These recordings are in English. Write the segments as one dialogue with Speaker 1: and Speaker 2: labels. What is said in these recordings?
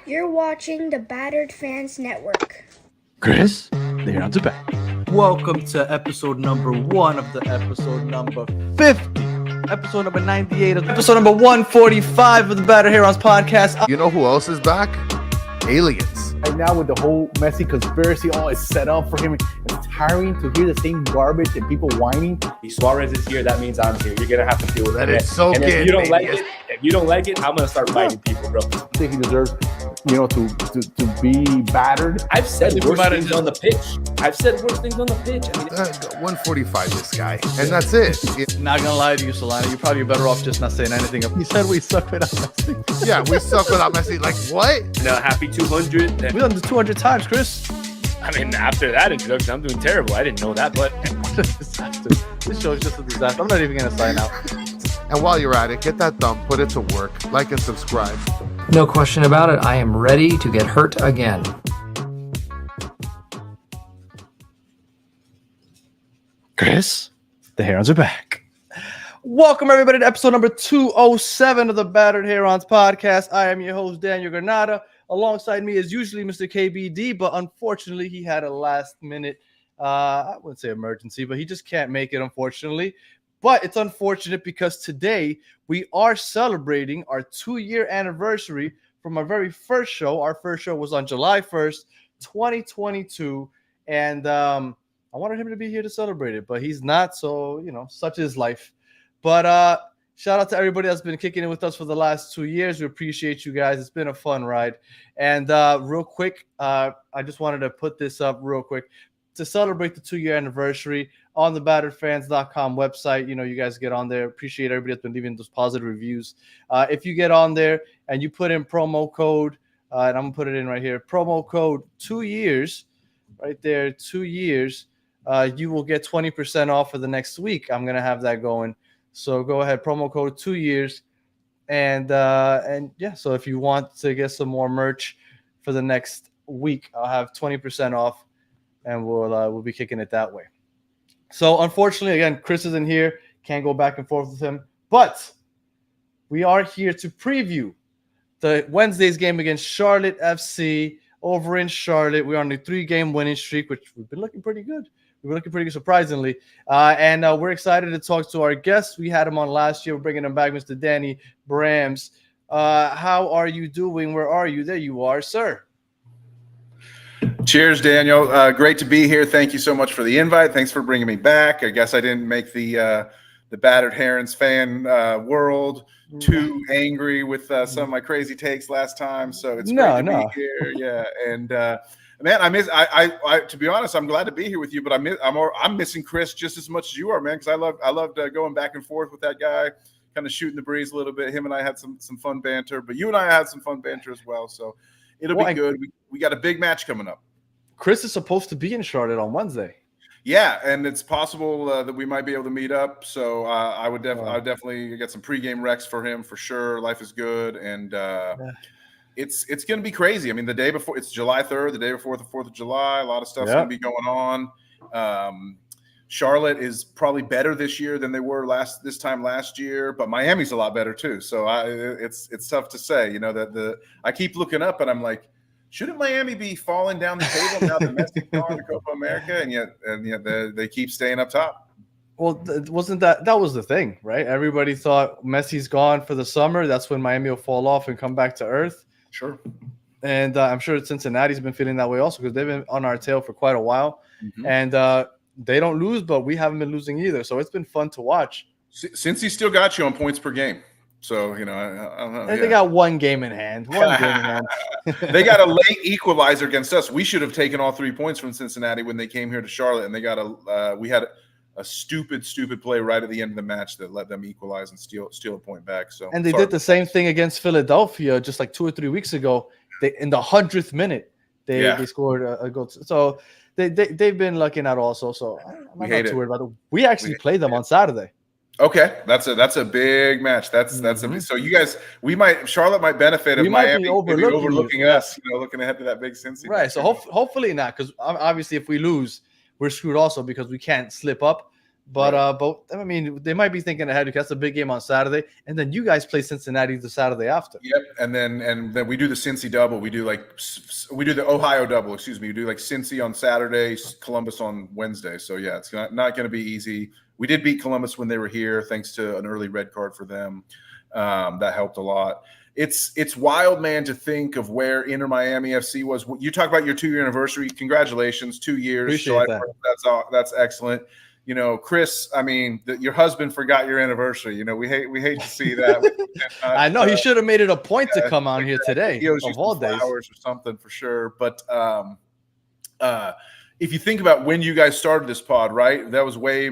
Speaker 1: You're watching the Battered Fans Network.
Speaker 2: Chris, they're on to back.
Speaker 3: Welcome to episode number 1 of the episode number 50, episode number 98, episode number 145 of the Battered Herons podcast.
Speaker 4: You know who else is back? Aliens.
Speaker 5: Right now with the whole Messi conspiracy, all is set up for him. It's tiring to hear the same garbage and people whining.
Speaker 6: Suarez is here. That means I'm here. You're gonna have to deal with
Speaker 4: Let
Speaker 6: it.
Speaker 4: it soak
Speaker 6: And
Speaker 4: in,
Speaker 6: if you don't like
Speaker 4: baby.
Speaker 6: it, I'm gonna start fighting people, bro.
Speaker 5: I think he deserves, to be battered.
Speaker 6: I've said
Speaker 3: think we
Speaker 6: worse
Speaker 3: might have
Speaker 6: things
Speaker 3: just-
Speaker 6: on the pitch. I've said worse things on the pitch. I mean,
Speaker 4: 145, this guy. And that's it.
Speaker 3: Not gonna lie to you, Solana, you're probably better off just not saying anything. He said we suck without Messi.
Speaker 4: Yeah, we suck without Messi. Like, what?
Speaker 6: happy 200.
Speaker 3: We done this 200 times, Chris.
Speaker 6: I mean, after that introduction, I'm doing terrible. I didn't know that, but
Speaker 3: Disaster. This show is just a disaster. I'm not even gonna sign out.
Speaker 4: And while you're at it, get that thumb, put it to work, like and subscribe.
Speaker 7: No question about it, I am ready to get hurt again.
Speaker 3: Chris, the Herons are back. Welcome, everybody, to episode number 207 of the Battered Herons podcast. I am your host, Daniel Granada. Alongside me is usually Mr. KBD, but unfortunately, he had a last-minute, I wouldn't say emergency, but he just can't make it, unfortunately. But it's unfortunate because today we are celebrating our 2-year anniversary from our very first show. Our first show was on July 1st, 2022, and I wanted him to be here to celebrate it, but he's not, so, such is life. But shout out to everybody that's been kicking it with us for the last 2 years. We appreciate you guys. It's been a fun ride. And real quick, I just wanted to put this up real quick to celebrate the 2-year anniversary on the batteredfans.com website. You guys get on there. Appreciate everybody that's been leaving those positive reviews. If you get on there and you put in promo code, and I'm going to put it in right here, promo code 2 years, right there, 2 years, you will get 20% off for the next week. I'm going to have that going. So go ahead, promo code 2 years. And yeah, so if you want to get some more merch for the next week, I'll have 20% off, and we'll be kicking it that way. So unfortunately, again, Chris isn't here. Can't go back and forth with him. But we are here to preview the Wednesday's game against Charlotte FC over in Charlotte. We're on a 3-game winning streak, which we've been looking pretty good. We're looking pretty good, surprisingly. And we're excited to talk to our guest. We had him on last year. We're bringing him back, Mr. Danny Brams. How are you doing? Where are you? There you are, sir.
Speaker 8: Cheers, Daniel. Great to be here. Thank you so much for the invite. Thanks for bringing me back. I guess I didn't make the Battered Herons fan world too angry with some of my crazy takes last time. So it's great to be here. Yeah, and man, I to be honest, I'm glad to be here with you. But I'm missing Chris just as much as you are, man. Because I loved going back and forth with that guy, kind of shooting the breeze a little bit. Him and I had some fun banter, but you and I had some fun banter as well. So it'll be good. We got a big match coming up.
Speaker 3: Chris is supposed to be in Charlotte on Wednesday.
Speaker 8: Yeah, and it's possible that we might be able to meet up. So I would definitely get some pregame recs for him for sure. Life is good, and it's going to be crazy. I mean, the day before, it's July 3rd, the day before the 4th of July. A lot of stuff's going to be going on. Charlotte is probably better this year than they were this time last year, but Miami's a lot better too. So it's tough to say. I keep looking up and I'm like, shouldn't Miami be falling down the table now that Messi's gone to Copa America, and yet they keep staying up top?
Speaker 3: Well, wasn't that was the thing, right? Everybody thought Messi's gone for the summer. That's when Miami will fall off and come back to earth.
Speaker 8: Sure.
Speaker 3: And I'm sure Cincinnati's been feeling that way also because they've been on our tail for quite a while. Mm-hmm. And they don't lose, but we haven't been losing either. So it's been fun to watch.
Speaker 8: Since he still got you on points per game. So, I don't know.
Speaker 3: And they got one game in hand.
Speaker 8: They got a late equalizer against us. We should have taken all 3 points from Cincinnati when they came here to Charlotte, and they got we had a stupid play right at the end of the match that let them equalize and steal a point back. So,
Speaker 3: and they did the same thing against Philadelphia just like 2 or 3 weeks ago. In the 100th minute, they scored a goal. So they've been lucking out also. So I'm not too worried about it. We actually played them on Saturday.
Speaker 8: Okay, that's a big match. So you guys, Charlotte might benefit if Miami overlooking us, looking ahead to that big Cincy.
Speaker 3: Right. So hopefully not, because obviously if we lose, we're screwed also because we can't slip up. But I mean, they might be thinking ahead because that's a big game on Saturday, and then you guys play Cincinnati the Saturday after.
Speaker 8: Yep, and then we do the Cincy double. We do the Ohio double. Excuse me. We do like Cincy on Saturday, Columbus on Wednesday. So yeah, it's not going to be easy. We did beat Columbus when they were here, thanks to an early red card for them. That helped a lot. It's wild, man, to think of where Inter Miami FC was. You talk about your 2-year anniversary. Congratulations, 2 years.
Speaker 3: Appreciate that.
Speaker 8: That's excellent. You know, Chris, I mean, your husband forgot your anniversary. You know, we hate to see that.
Speaker 3: I know he should have made it a point to come on here today.
Speaker 8: He owes you
Speaker 3: of all days,
Speaker 8: flowers or something for sure. But if you think about when you guys started this pod, right? That was way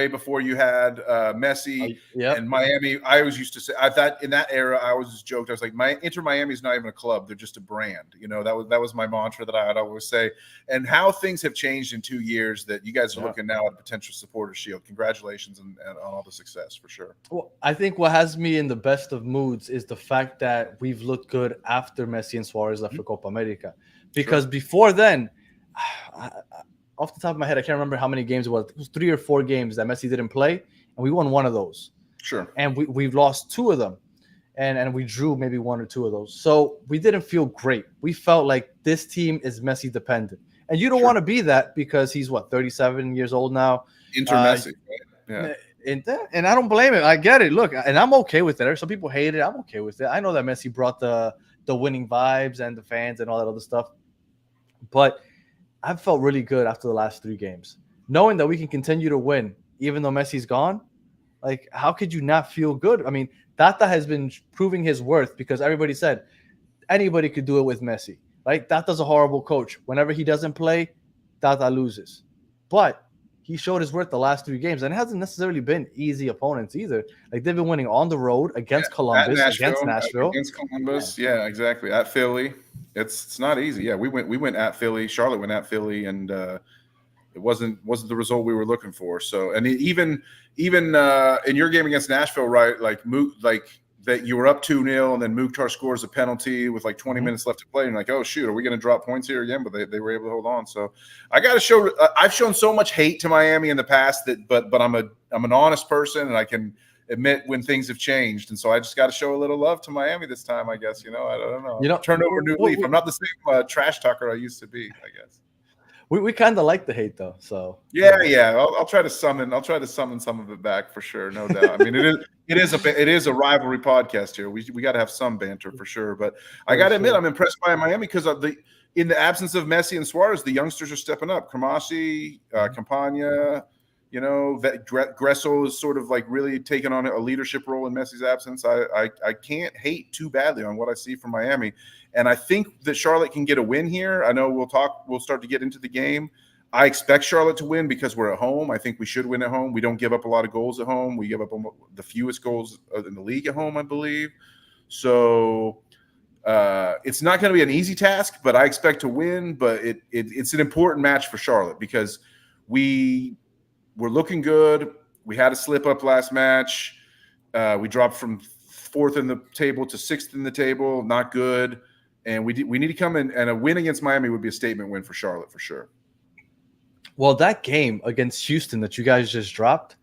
Speaker 8: before you had Messi and Miami. I always used to say, I thought in that era, I always just joked. I was like, Inter Miami is not even a club; they're just a brand. You know, that was my mantra that I'd always say. And how things have changed in 2 years that you guys are looking now at a potential supporter shield. Congratulations on all the success for sure.
Speaker 3: Well, I think what has me in the best of moods is the fact that we've looked good after Messi and Suarez left for Copa America, because before then. Off the top of my head, I can't remember how many games it was. It was 3 or 4 games that Messi didn't play, and we won one of those.
Speaker 8: Sure.
Speaker 3: And we've lost 2 of them, and we drew maybe 1 or 2 of those. So we didn't feel great. We felt like this team is Messi dependent, and you don't want to be that because he's 37 years old now.
Speaker 8: Inter Messi,
Speaker 3: yeah. And I don't blame him. I get it. Look, and I'm okay with it. Some people hate it. I'm okay with it. I know that Messi brought the winning vibes and the fans and all that other stuff, but I've felt really good after the last 3 games, knowing that we can continue to win, even though Messi's gone. Like, how could you not feel good? I mean, Tata has been proving his worth because everybody said anybody could do it with Messi, right? Tata's a horrible coach. Whenever he doesn't play, Tata loses. But he showed his worth the last 3 games, and it hasn't necessarily been easy opponents either. Like, they've been winning on the road against Columbus, against Nashville.
Speaker 8: Against Columbus, yeah, exactly. At Philly. It's not easy. Yeah, we went at Philly. Charlotte went at Philly, and it wasn't the result we were looking for. So, and even in your game against Nashville, right? Like that you were up 2-0, and then Mukhtar scores a penalty with like 20 minutes left to play, and you're like, oh shoot, are we going to drop points here again? But they were able to hold on. So I got to show. I've shown so much hate to Miami in the past but I'm an honest person, and I can admit when things have changed, and so I just got to show a little love to Miami this time, I guess. I don't know. Turn over a new leaf. I'm not the same trash talker I used to be, I guess.
Speaker 3: We kind of like the hate though, so
Speaker 8: yeah. I'll try to summon some of it back for sure, no doubt. I mean, it is a rivalry podcast here. We got to have some banter for sure, but I got to admit I'm impressed by Miami because of in the absence of Messi and Suarez, the youngsters are stepping up. Kamasi, Campagna. That Gressel is sort of like really taking on a leadership role in Messi's absence. I can't hate too badly on what I see from Miami. And I think that Charlotte can get a win here. I know we'll start to get into the game. I expect Charlotte to win because we're at home. I think we should win at home. We don't give up a lot of goals at home. We give up the fewest goals in the league at home, I believe. So it's not going to be an easy task, but I expect to win. But it's an important match for Charlotte because we're looking good. We had a slip up last match. We dropped from 4th in the table to 6th in the table. Not good. And we need to come in, and a win against Miami would be a statement win for Charlotte for sure.
Speaker 3: Well, that game against Houston that you guys just dropped,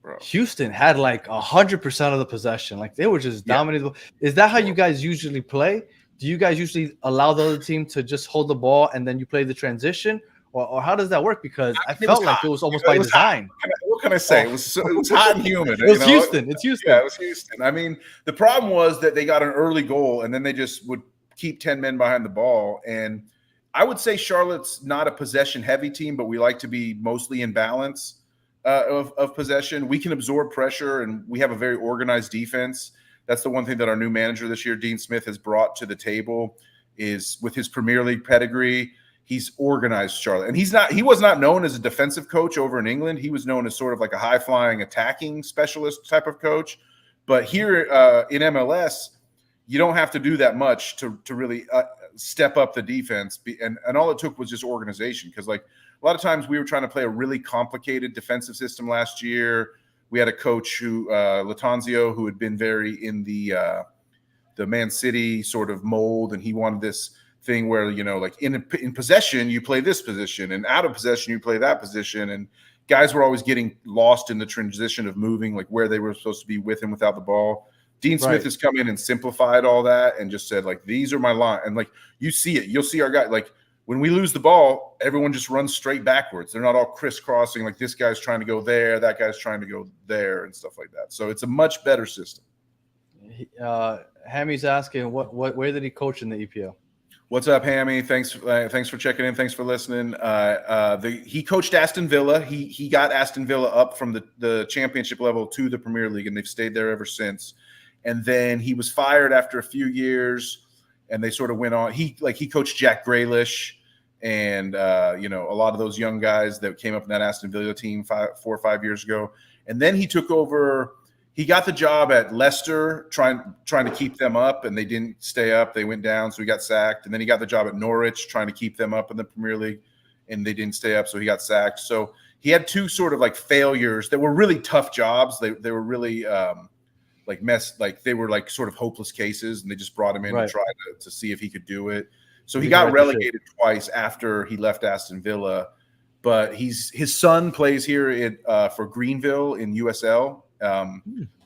Speaker 3: bro. Houston had like 100% of the possession. Like they were just dominating. Is that how you guys usually play? Do you guys usually allow the other team to just hold the ball and then you play the transition? Or how does that work? Because I felt like it was almost by design.
Speaker 8: What can I say? It was hot and humid.
Speaker 3: It was Houston. It's Houston.
Speaker 8: Yeah, it was Houston. I mean, the problem was that they got an early goal and then they just would keep 10 men behind the ball. And I would say Charlotte's not a possession-heavy team, but we like to be mostly in balance of possession. We can absorb pressure, and we have a very organized defense. That's the one thing that our new manager this year, Dean Smith, has brought to the table is with his Premier League pedigree. He's organized Charlotte, and he was not known as a defensive coach over in England. He was known as sort of like a high-flying attacking specialist type of coach. But here in MLS, you don't have to do that much to really step up the defense. And all it took was just organization, because like a lot of times we were trying to play a really complicated defensive system last year. We had a coach who Latanzio, who had been very in the Man City sort of mold, and he wanted this thing where, like in possession you play this position, and out of possession you play that position, and guys were always getting lost in the transition of moving, like where they were supposed to be with him without the ball. Dean Smith has come in and simplified all that and just said, like, these are my line. And, like, you see it. You'll see our guy. Like, when we lose the ball, everyone just runs straight backwards. They're not all crisscrossing, like this guy's trying to go there, that guy's trying to go there and stuff like that. So it's a much better system.
Speaker 3: Hammy's asking, where did he coach in the EPL?
Speaker 8: What's up, Hammy? Thanks for checking in. Thanks for listening. He coached Aston Villa. He got Aston Villa up from the championship level to the Premier League, and they've stayed there ever since. And then he was fired after a few years, and they sort of went on. He coached Jack Grealish and a lot of those young guys that came up in that Aston Villa team 4 or 5 years ago. And then he took over. He got the job at Leicester, trying to keep them up, and they didn't stay up. They went down, so he got sacked. And then he got the job at Norwich, trying to keep them up in the Premier League, and they didn't stay up, so he got sacked. So he had 2 sort of like failures that were really tough jobs. They were really they were like sort of hopeless cases, and they just brought him in to try to see if he could do it. So he got relegated twice after he left Aston Villa, but his son plays here for Greenville in USL,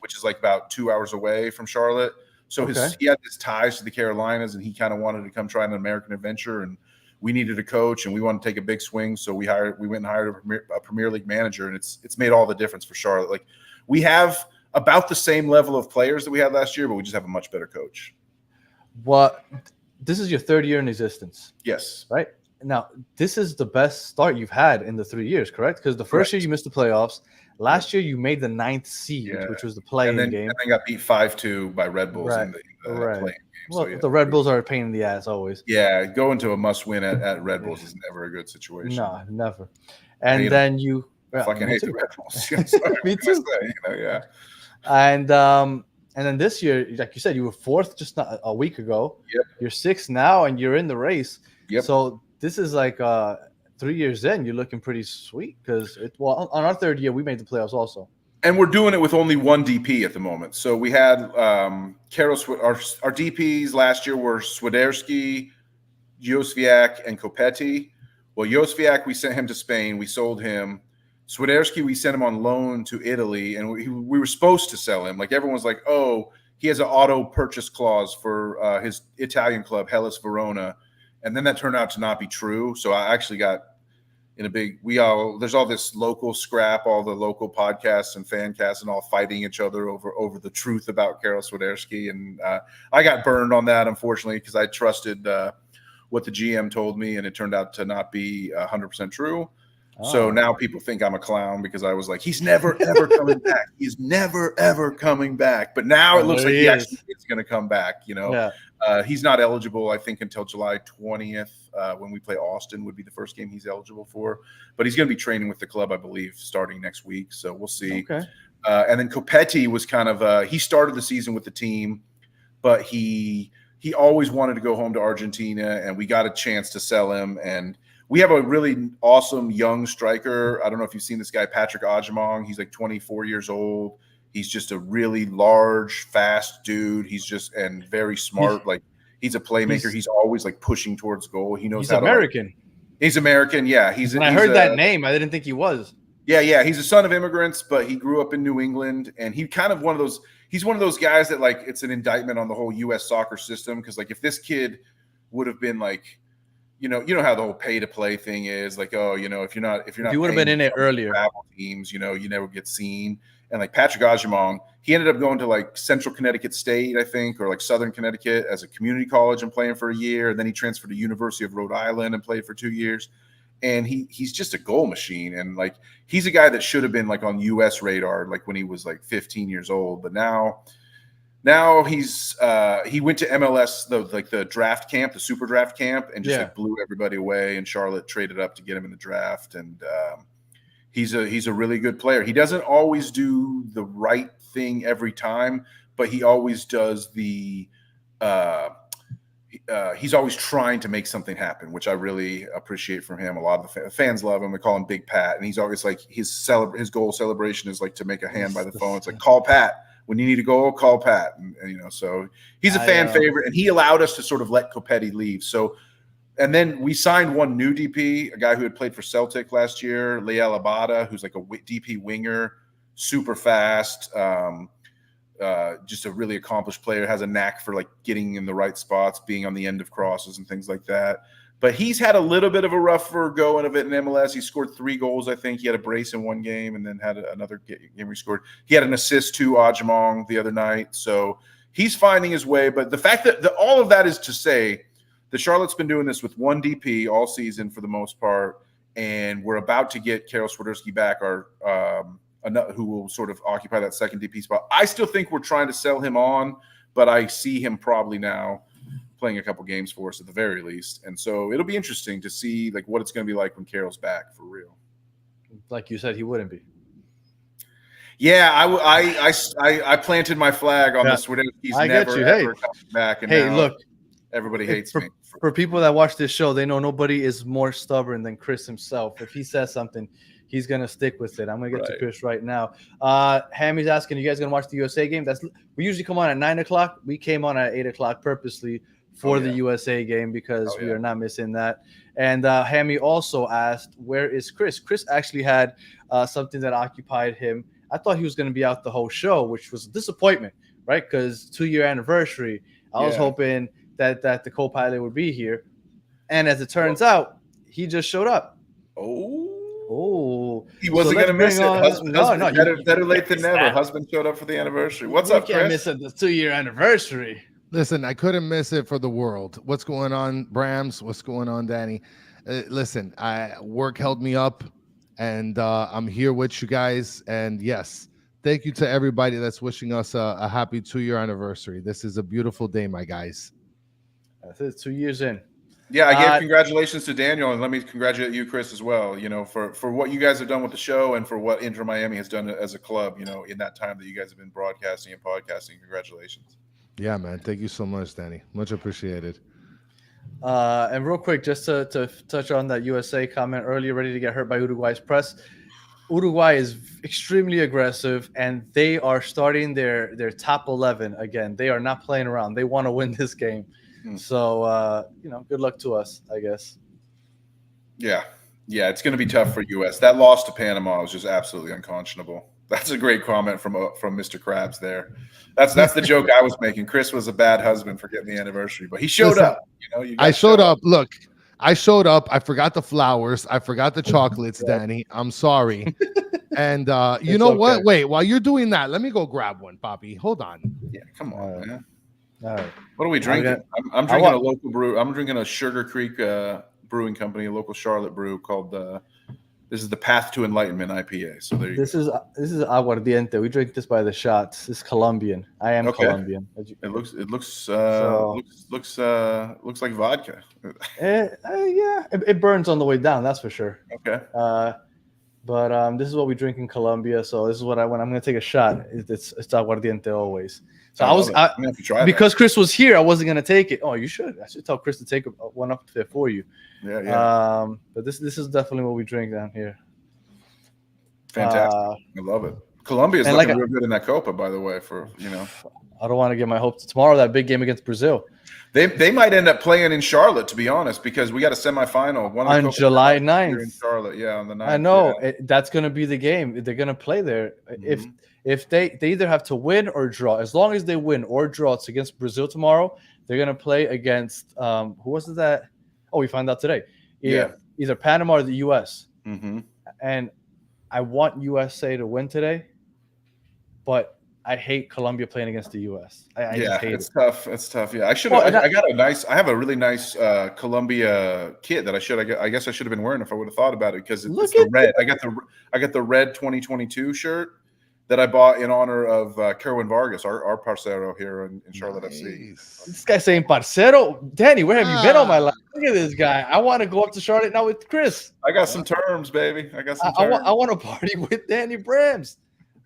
Speaker 8: which is like about 2 hours away from Charlotte. So he had his ties to the Carolinas, and he kind of wanted to come try an American adventure, and we needed a coach, and we wanted to take a big swing. So we went and hired a Premier League manager, and it's made all the difference for Charlotte. Like, we have about the same level of players that we had last year, but we just have a much better coach.
Speaker 3: This is your 3rd year in existence.
Speaker 8: Yes.
Speaker 3: Right? Now, this is the best start you've had in the 3 years, correct? Because the first year you missed the playoffs. Last year you made the 9th seed, which was the play-in game.
Speaker 8: And then got beat 5-2 by Red Bulls in the play-in game.
Speaker 3: Well, the Red Bulls are a pain in the ass always.
Speaker 8: Yeah, going to a must-win at Red Bulls is never a good situation.
Speaker 3: No, never. And then you
Speaker 8: fucking hate the Red Bulls.
Speaker 3: Me too.
Speaker 8: Yeah.
Speaker 3: And then this year, like you said, you were 4th just not a week ago.
Speaker 8: Yep.
Speaker 3: You're 6th now, and you're in the race.
Speaker 8: Yep.
Speaker 3: So this is like 3 years in. You're looking pretty sweet because on our 3rd year we made the playoffs also.
Speaker 8: And we're doing it with only one DP at the moment. So we had our DPs last year were Swiderski, Josviak, and Copetti. Well, Josviak, we sent him to Spain. We sold him. Swiderski, we sent him on loan to Italy, and we were supposed to sell him. Like, everyone's like, oh, he has an auto purchase clause for his Italian club, Hellas Verona. And then that turned out to not be true. So I actually got in a big there's all this local scrap, all the local podcasts and fan casts and all fighting each other over the truth about Karol Swiderski. And I got burned on that, unfortunately, because I trusted what the GM told me, and it turned out to not be 100% true. So now people think I'm a clown because I was like, he's never, ever coming back. He's never, ever coming back. But now it looks like he actually is going to come back, He's not eligible, I think, until July 20th when we play Austin would be the first game he's eligible for. But he's going to be training with the club, I believe, starting next week. So we'll see. Okay. And then Copetti was kind of he started the season with the team, but he always wanted to go home to Argentina, and we got a chance to sell him. And we have a really awesome young striker. I don't know if you've seen this guy, Patrick Ajamong. He's like 24 years old. He's just a really large, fast dude. He's just and very smart. He's a playmaker. He's always like pushing towards goal. He knows
Speaker 3: he's American.
Speaker 8: He's American. Yeah.
Speaker 3: When I heard that name, I didn't think he was.
Speaker 8: Yeah. He's a son of immigrants, but he grew up in New England, and he kind of he's one of those guys that like it's an indictment on the whole U.S. soccer system. Because like if this kid would have been like, you know how the whole pay to play thing is, like, oh, if you're not
Speaker 3: you would have been in it earlier.
Speaker 8: Travel teams, you never get seen. And like Patrick Ajamong, he ended up going to like Central Connecticut State, I think, or like Southern Connecticut as a community college and playing for a year. And then he transferred to University of Rhode Island and played for 2 years. And he's just a goal machine. And like he's a guy that should have been like on U.S. radar, like when he was like 15 years old. But now he's he went to MLS, the draft camp, the super draft camp, and just like blew everybody away. And Charlotte traded up to get him in the draft. And he's a really good player. He doesn't always do the right thing every time, but he always does he's always trying to make something happen, which I really appreciate from him. A lot of the fans love him. They call him Big Pat, and he's always like his goal celebration is like to make a hand by the phone. It's like, call Pat. When you need a goal, call Pat. And so he's a fan favorite, and he allowed us to sort of let Copetti leave. So And then we signed one new DP, a guy who had played for Celtic last year, Liel Abada, who's like a DP winger, super fast, just a really accomplished player, has a knack for like getting in the right spots, being on the end of crosses and things like that. But he's had a little bit of a rougher going of it in MLS. He scored 3 goals, I think. He had a brace in one game and then had another game where he scored. He had an assist to Ajamong the other night. So he's finding his way. But the fact that all of that is to say that Charlotte's been doing this with one DP all season for the most part, and we're about to get Karol Swiderski back, who will sort of occupy that second DP spot. I still think we're trying to sell him on, but I see him probably now playing a couple games for us at the very least. And so it'll be interesting to see like what it's going to be like when Karol's back for real.
Speaker 3: Like you said, he wouldn't be.
Speaker 8: Yeah, I planted my flag on this. He's never ever coming back. And
Speaker 3: hey, look,
Speaker 8: everybody hates me.
Speaker 3: For people that watch this show, they know nobody is more stubborn than Chris himself. If he says something, he's gonna stick with it. I'm gonna get to Chris right now. Hammy's asking, you guys gonna watch the USA game? We usually come on at 9:00. We came on at 8:00 purposely for the USA game because we are not missing that. And Hammy also asked, where is Chris? Chris actually had something that occupied him. I thought he was going to be out the whole show, which was a disappointment, right? Because 2-year anniversary. I was hoping that the co-pilot would be here. And as it turns out, he just showed up. Oh.
Speaker 8: He wasn't going to miss it. Better late than never. Husband showed up for the anniversary. What's up, Chris?
Speaker 3: You can't miss it, the 2-year anniversary.
Speaker 9: Listen, I couldn't miss it for the world. What's going on, Brams? What's going on, Danny? Listen, work held me up, and I'm here with you guys. And yes, thank you to everybody that's wishing us a happy 2-year anniversary. This is a beautiful day, my guys.
Speaker 3: That's it, 2 years in.
Speaker 8: Yeah, I gave congratulations to Daniel, and let me congratulate you, Chris, as well. You know, for what you guys have done with the show and for what Inter Miami has done as a club. You know, in that time that you guys have been broadcasting and podcasting. Congratulations.
Speaker 9: Yeah, man. Thank you so much, Danny. Much appreciated.
Speaker 3: And real quick, just to touch on that USA comment earlier, ready to get hurt by Uruguay's press. Uruguay is extremely aggressive, and they are starting their top 11 again. They are not playing around. They want to win this game. So, good luck to us, I guess. Yeah, it's going to be tough for US. That loss to Panama was just absolutely unconscionable. That's a great comment from Mr. Krabs there. That's the joke I was making. Chris was a bad husband for getting the anniversary, but he showed up.
Speaker 9: I showed up. Look, I showed up. I forgot the flowers. I forgot the chocolates, Danny. I'm sorry. And you know what? Wait, while you're doing that, let me go grab one, Poppy. Hold on. Yeah, come on, man. All right. What are we drinking? I'm drinking a local brew. I'm drinking a Sugar Creek Brewing Company, a local Charlotte brew called this is the Path to Enlightenment IPA. So there you go. This is aguardiente. We drink this by the shots. This is Colombian. I am Colombian. It looks like vodka. It burns on the way down. That's for sure. Okay. But this is what we drink in Colombia. So this is when I'm going to take a shot. It's aguardiente always. So because Chris was here, I wasn't going to take it. Oh, you should. I should tell Chris to take one up there for you. Yeah. But this is definitely what we drink down here. Fantastic. I love it. Colombia is looking real good in that Copa, by the way. I don't want to get my hopes tomorrow. That big game against Brazil. They might end up playing in Charlotte, to be honest, because we got a semifinal on July 9th in Charlotte. Yeah, on the 9th. I know that's going to be the game. They're going to play there. Mm-hmm. If they either have to win or draw. As long as they win or draw, it's against Brazil tomorrow. They're going to play against who was it that? Oh, we found out today. Either Panama or the U.S. Mm-hmm. And I want USA to win today, but I hate Colombia playing against the U.S. I just hate it. Tough. It's tough. Yeah, I have a really nice Colombia kit that I guess I should have been wearing if I would have thought about it because it's the red. I got the red 2022 shirt that I bought in honor of Kerwin Vargas, our parcero here in Charlotte FC. This guy's saying parcero. Danny, where have you been all my life? Look at this guy. I want to go up to Charlotte now with Chris. I got some terms, baby. I want to party with Danny Brams.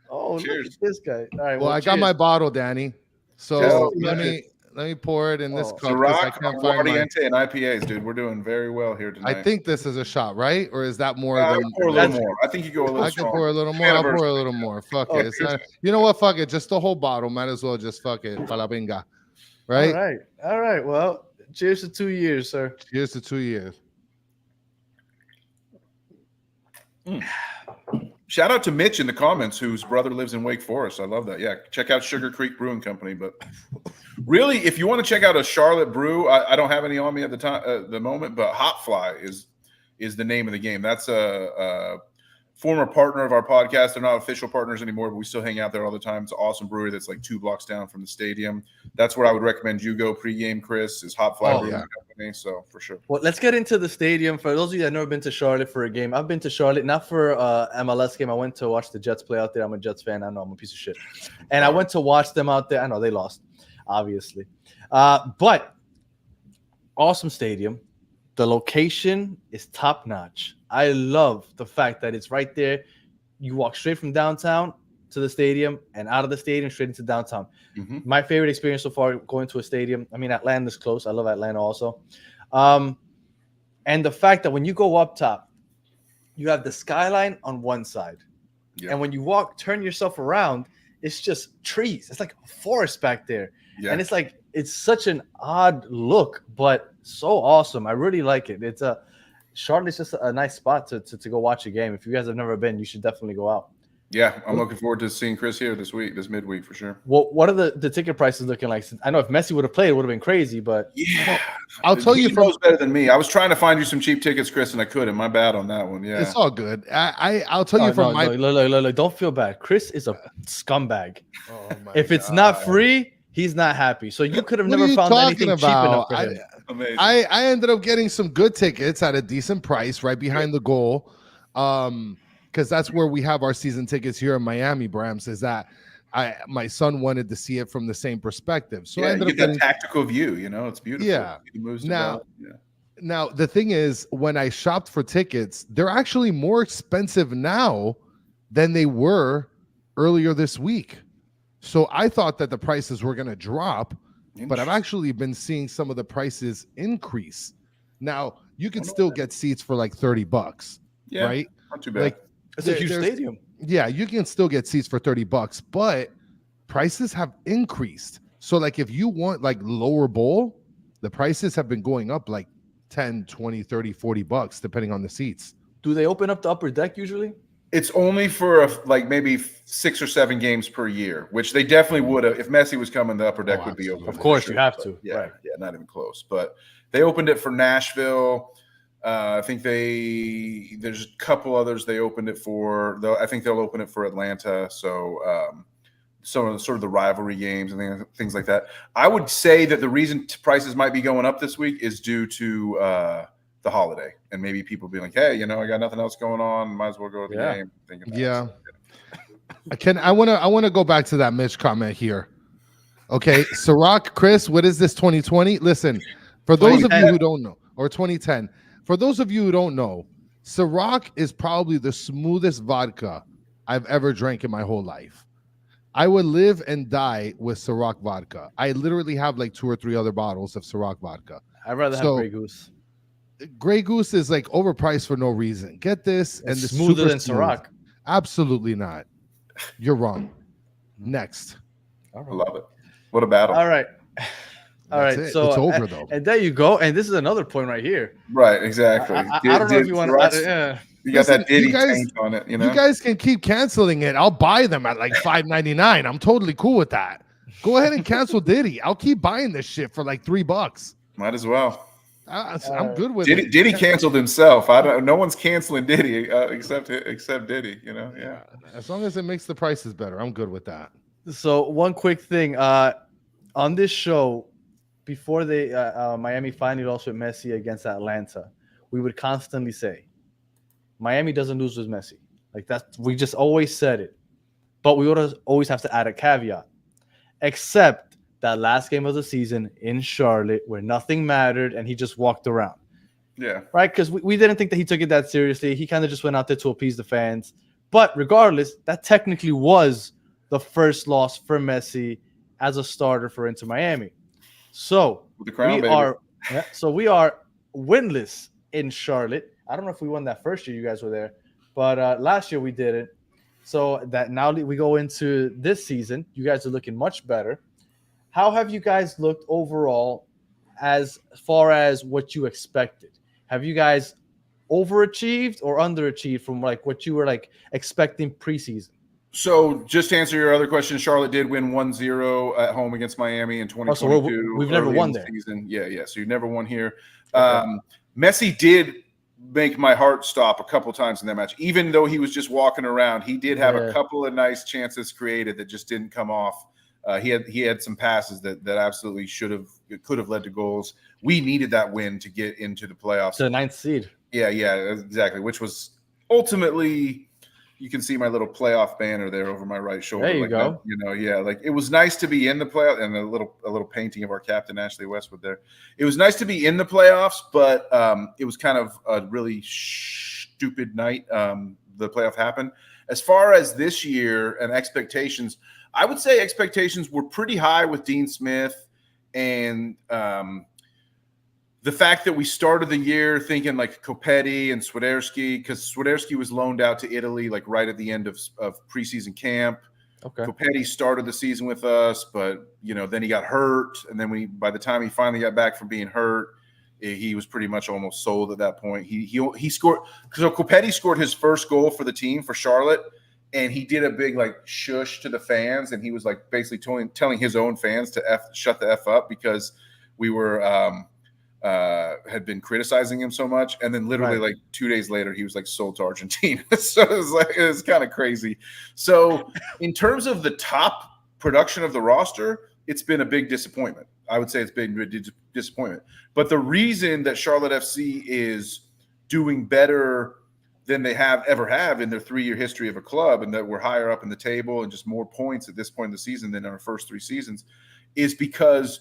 Speaker 9: Oh, cheers. Look at this guy. All right. Well, I got my bottle, Danny. So let me pour it in this cup. I can't find and IPAs, dude. We're doing very well here tonight. I think this is a shot, right? Or is that more than pour a little more? I think you go a little. I can pour a little more. I'll pour a little more. Fuck it. It's not, you know what? Fuck it. Just the whole bottle. Might as well just fuck it. Palabinga. Right? All right. Well, Cheers to 2 years, sir.
Speaker 4: Cheers to 2 years.
Speaker 8: Shout out to Mitch in the comments, whose brother lives in Wake Forest. I love that. Yeah, check out Sugar Creek Brewing Company. But really, if you want to check out a Charlotte brew, I don't have any on me at the time, the moment. But Hot Fly is the name of the game. That's a former partner of our podcast. They're not official partners anymore, but we still hang out there all the time. It's an awesome brewery that's like 2 blocks down from the stadium. That's where I would recommend you go pregame, Chris, is Hot Fly Brewing Company. So for sure.
Speaker 9: Well, let's get into the stadium. For those of you that have never been to Charlotte for a game, I've been to Charlotte, not for MLS game. I went to watch the Jets play out there. I'm a Jets fan. I know I'm a piece of shit. And I went to watch them out there. I know they lost, obviously. But awesome stadium. The location is top notch. I love the fact that it's right there. You walk straight from downtown to the stadium and out of the stadium straight into downtown.
Speaker 8: Mm-hmm.
Speaker 9: My favorite experience so far going to a stadium. I mean, Atlanta's close. I love Atlanta also. And the fact that when you go up top, you have the skyline on one side.
Speaker 8: Yeah.
Speaker 9: And when you turn yourself around, it's just trees. It's like a forest back there.
Speaker 8: Yeah.
Speaker 9: And it's such an odd look, but so awesome. I really like it. Charlotte's just a nice spot to go watch a game. If you guys have never been, you should definitely go out.
Speaker 8: Yeah, I'm looking forward to seeing Chris here this midweek for sure.
Speaker 9: Well, what are the ticket prices looking like? I know if Messi would have played, it would have been crazy, but
Speaker 8: yeah,
Speaker 4: I'll tell you,
Speaker 8: he knows better than me. I was trying to find you some cheap tickets, Chris, and I couldn't. My bad on that one. Yeah,
Speaker 4: it's all good. I'll tell you from my.
Speaker 9: Look, don't feel bad. Chris is a scumbag.
Speaker 4: Oh my
Speaker 9: if it's not free, he's not happy. So you could have never found anything cheap enough for him.
Speaker 8: Amazing.
Speaker 4: I ended up getting some good tickets at a decent price right behind the goal. Because that's where we have our season tickets here in Miami, Brams, is that my son wanted to see it from the same perspective. So I ended
Speaker 8: you
Speaker 4: up
Speaker 8: get
Speaker 4: getting
Speaker 8: that tactical view, it's beautiful.
Speaker 4: Yeah.
Speaker 8: Now,
Speaker 4: Now, the thing is, when I shopped for tickets, they're actually more expensive now than they were earlier this week. So I thought that the prices were going to drop, but I've actually been seeing some of the prices increase. Now, you can still get seats for like $30, right?
Speaker 8: Not too bad.
Speaker 4: Like,
Speaker 9: it's a huge stadium.
Speaker 4: Yeah, you can still get seats for $30, but prices have increased. So like if you want like lower bowl, the prices have been going up like 10, 20, 30, $40 depending on the seats.
Speaker 9: Do they open up the upper deck usually?
Speaker 8: It's only for maybe 6 or 7 games per year, which they definitely would have. If Messi was coming, the upper deck would be open.
Speaker 9: Of course, you have to.
Speaker 8: Yeah,
Speaker 9: right.
Speaker 8: Yeah, not even close. But they opened it for Nashville. I think there's a couple others they opened it for. Though I think they'll open it for Atlanta. So some of the sort of the rivalry games and things like that. I would say that the reason prices might be going up this week is due to the holiday, and maybe people being like, "Hey, I got nothing else going on. Might as well go to the game."
Speaker 4: I want to go back to that Mitch comment here. Okay, Ciroc, Chris, what is this 2020? Listen, for those of you who don't know, or 2010. For those of you who don't know, Ciroc is probably the smoothest vodka I've ever drank in my whole life. I would live and die with Ciroc vodka. I literally have like 2 or 3 other bottles of Ciroc vodka.
Speaker 9: I'd rather have Grey Goose.
Speaker 4: Grey Goose is like overpriced for no reason. Get this, and the
Speaker 9: smoother than Ciroc.
Speaker 4: Absolutely not. You're wrong. Next.
Speaker 8: I love it. What a battle.
Speaker 9: All right. All right, so
Speaker 4: it's over though.
Speaker 9: And there you go. And this is another point right here.
Speaker 8: Right, exactly.
Speaker 9: I don't know if you want to.
Speaker 8: You got that Diddy taint on it.
Speaker 4: You guys can keep canceling it. I'll buy them at like $5.99. I'm totally cool with that. Go ahead and cancel Diddy. I'll keep buying this shit for like $3.
Speaker 8: Might as well.
Speaker 4: I'm good with
Speaker 8: Diddy,
Speaker 4: it.
Speaker 8: Diddy canceled himself. No one's canceling Diddy except Diddy. Yeah.
Speaker 4: As long as it makes the prices better, I'm good with that.
Speaker 9: So one quick thing on this show. Before Miami finally lost with Messi against Atlanta, we would constantly say, Miami doesn't lose with Messi. Like that, we just always said it. But we would always have to add a caveat. Except that last game of the season in Charlotte where nothing mattered and he just walked around.
Speaker 8: Yeah.
Speaker 9: Right? Because we didn't think that he took it that seriously. He kind of just went out there to appease the fans. But regardless, that technically was the first loss for Messi as a starter for Inter Miami. So we are winless in Charlotte. I don't know if we won that first year you guys were there, but last year we did it. So that now we go into this season, you guys are looking much better. How have you guys looked overall as far as what you expected? Have you guys overachieved or underachieved from like what you were like expecting preseason?
Speaker 8: So just to answer your other question, Charlotte did win 1-0 at home against Miami in 2022.
Speaker 9: So we've never won there.
Speaker 8: Season. Yeah. So you never won here.
Speaker 9: Okay.
Speaker 8: Messi did make my heart stop a couple times in that match. Even though he was just walking around, he did have a couple of nice chances created that just didn't come off. He had some passes that absolutely could have led to goals. We needed that win to get into the playoffs.
Speaker 9: To the 9th seed.
Speaker 8: Yeah, exactly. Which was ultimately, you can see my little playoff banner there over my right shoulder.
Speaker 9: There you go.
Speaker 8: Like it was nice to be in the playoff, and a little painting of our captain Ashley Westwood there. It was nice to be in the playoffs, but it was kind of a really stupid night. The playoff happened. As far as this year and expectations, I would say expectations were pretty high with Dean Smith, and the fact that we started the year thinking like Copetti and Swiderski, because Swiderski was loaned out to Italy like right at the end of preseason camp.
Speaker 9: Okay.
Speaker 8: Copetti started the season with us, but then he got hurt, and then by the time he finally got back from being hurt, he was pretty much almost sold at that point. He scored, so Copetti scored his first goal for the team for Charlotte, and he did a big like shush to the fans, and he was like basically telling his own fans to shut the F up because we were had been criticizing him so much, and then literally like 2 days later he was like sold to Argentina. So it was kind of crazy. So in terms of the top production of the roster, it's been a big disappointment. I would say it's been a disappointment. But the reason that Charlotte FC is doing better than they ever have in their 3-year history of a club, and that we're higher up in the table and just more points at this point in the season than our first 3 seasons, is because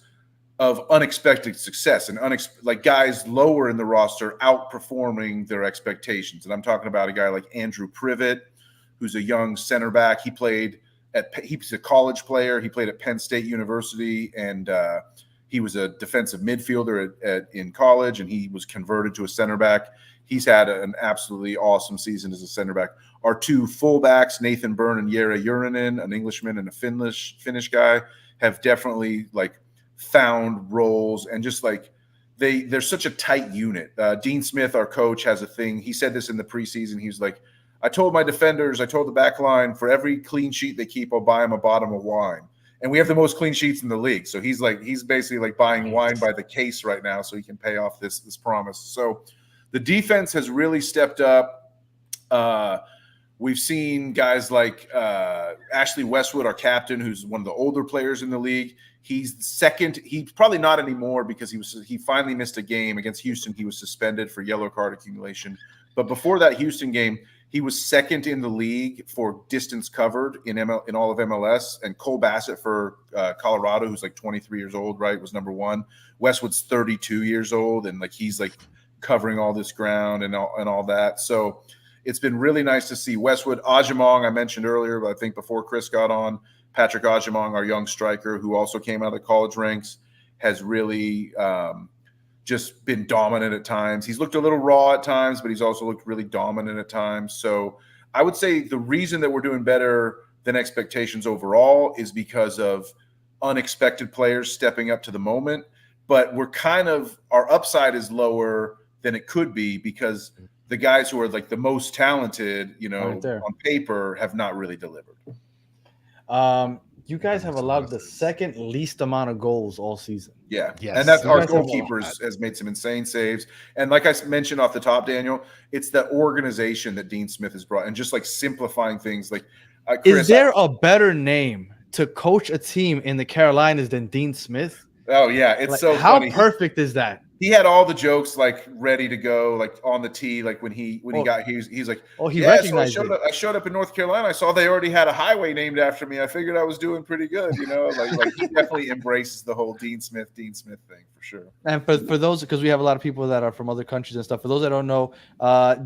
Speaker 8: of unexpected success and like guys lower in the roster outperforming their expectations. And I'm talking about a guy like Andrew Privet, who's a young center back. He's a college player. He played at Penn State University, and he was a defensive midfielder in college, and he was converted to a center back. He's had an absolutely awesome season as a center back. Our 2 fullbacks, Nathan Byrne and Jere Jurinen, an Englishman and a Finnish guy, have definitely like found roles, and just like they're such a tight unit. Dean Smith, our coach, has a thing. He said this in the preseason. He was like, I told the back line, for every clean sheet they keep, I'll buy them a bottle of wine. And we have the most clean sheets in the league. So he's basically like buying wine by the case right now so he can pay off this promise. So the defense has really stepped up. We've seen guys like Ashley Westwood, our captain, who's one of the older players in the league. He's second. He's probably not anymore because he finally missed a game against Houston. He was suspended for yellow card accumulation. But before that Houston game, he was second in the league for distance covered in all of MLS. And Cole Bassett for Colorado, who's like 23 years old, right, was number 1. Westwood's 32 years old, and like he's like covering all this ground and all that. So it's been really nice to see Westwood. Ajimong, I mentioned earlier, but I think before Chris got on, Patrick Ajimong, our young striker, who also came out of the college ranks, has really just been dominant at times. He's looked a little raw at times, but he's also looked really dominant at times. So I would say the reason that we're doing better than expectations overall is because of unexpected players stepping up to the moment. But our upside is lower than it could be because the guys who are like the most talented, on paper, have not really delivered.
Speaker 9: You guys have allowed the second least amount of goals all season.
Speaker 8: Yeah.
Speaker 4: Yes.
Speaker 8: And that's our goalkeeper has made some insane saves. And like I mentioned off the top, Daniel, it's the organization that Dean Smith has brought, and just like simplifying things. Like, Chris,
Speaker 9: is there a better name to coach a team in the Carolinas than Dean Smith?
Speaker 8: Oh yeah, it's
Speaker 9: like,
Speaker 8: so
Speaker 9: how
Speaker 8: funny.
Speaker 9: perfect is that?
Speaker 8: He had all the jokes like ready to go, like on the tee. Like when he got, he's like,
Speaker 9: he recognized
Speaker 8: so I showed up in North Carolina. I saw they already had a highway named after me. I figured I was doing pretty good, Like he definitely embraces the whole Dean Smith thing for sure.
Speaker 9: And for those, because we have a lot of people that are from other countries and stuff. For those that don't know,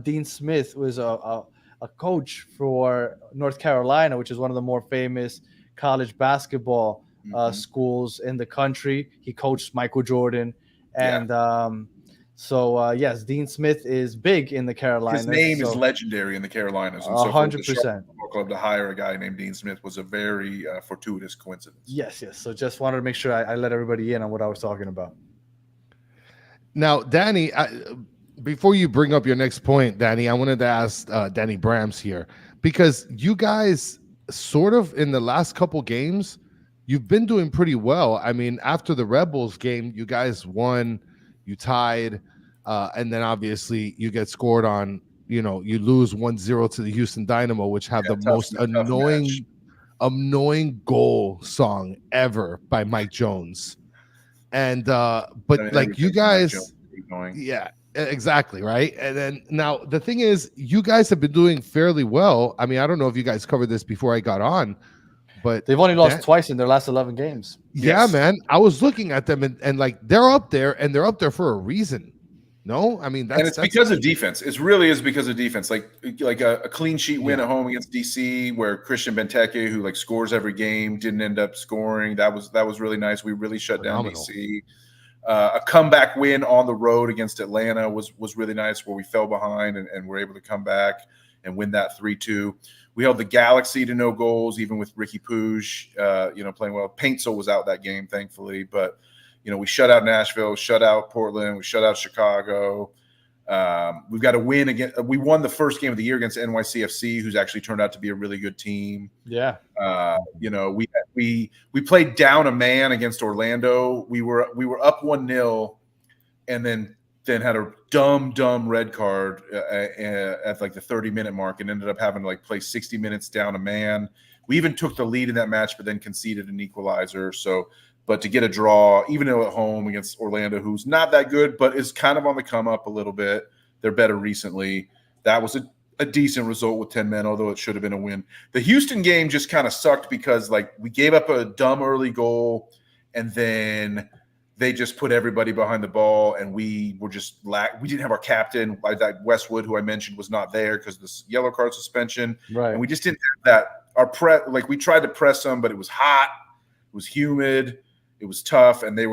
Speaker 9: Dean Smith was a coach for North Carolina, which is one of the more famous college basketball schools in the country. He coached Michael Jordan. And yes, Dean Smith is big in the Carolinas.
Speaker 8: His name is legendary in the Carolinas. And
Speaker 9: 100%.
Speaker 8: Club to hire a guy named Dean Smith was a very fortuitous coincidence.
Speaker 9: Yes. So just wanted to make sure I let everybody in on what I was talking about.
Speaker 4: Now, Danny, before you bring up your next point, Danny, I wanted to ask Danny Brams here, because you guys sort of in the last couple games, you've been doing pretty well. I mean, after the Rebels game, you guys won, you tied, and then obviously you get scored on. You lose 1-0 to the Houston Dynamo, which have the most annoying goal song ever by Mike Jones. And but like you guys, yeah, exactly, right. And then now the thing is, you guys have been doing fairly well. I mean, I don't know if you guys covered this before I got on, but
Speaker 9: they've only lost twice in their last 11 games.
Speaker 4: Yeah, man. I was looking at them and like they're up there, and they're up there for a reason. No, I mean
Speaker 8: that's because of defense. It really is because of defense. Like a clean sheet win at home against DC, where Christian Benteke, who like scores every game, didn't end up scoring. That was really nice. We really shut down DC. A comeback win on the road against Atlanta was really nice, where we fell behind and were able to come back and win that 3-2. We held the Galaxy to no goals, even with Ricky Puig, playing well. Paintsel was out that game, thankfully, but we shut out Nashville, shut out Portland, we shut out Chicago. We've got to win again. We won the first game of the year against NYCFC, who's actually turned out to be a really good team.
Speaker 9: Yeah.
Speaker 8: We played down a man against Orlando. We were up 1-0, and then had a dumb red card at like the 30-minute mark, and ended up having to like play 60 minutes down a man. We even took the lead in that match, but then conceded an equalizer. But to get a draw, even though at home against Orlando, who's not that good, but is kind of on the come up a little bit. They're better recently. That was a decent result with 10 men, although it should have been a win. The Houston game just kind of sucked because like we gave up a dumb early goal, and then they just put everybody behind the ball, and we were just we didn't have our captain. That Westwood, who I mentioned, was not there because of this yellow card suspension.
Speaker 9: Right.
Speaker 8: And we just didn't have that. We tried to press them, but it was hot. It was humid. It was tough, and they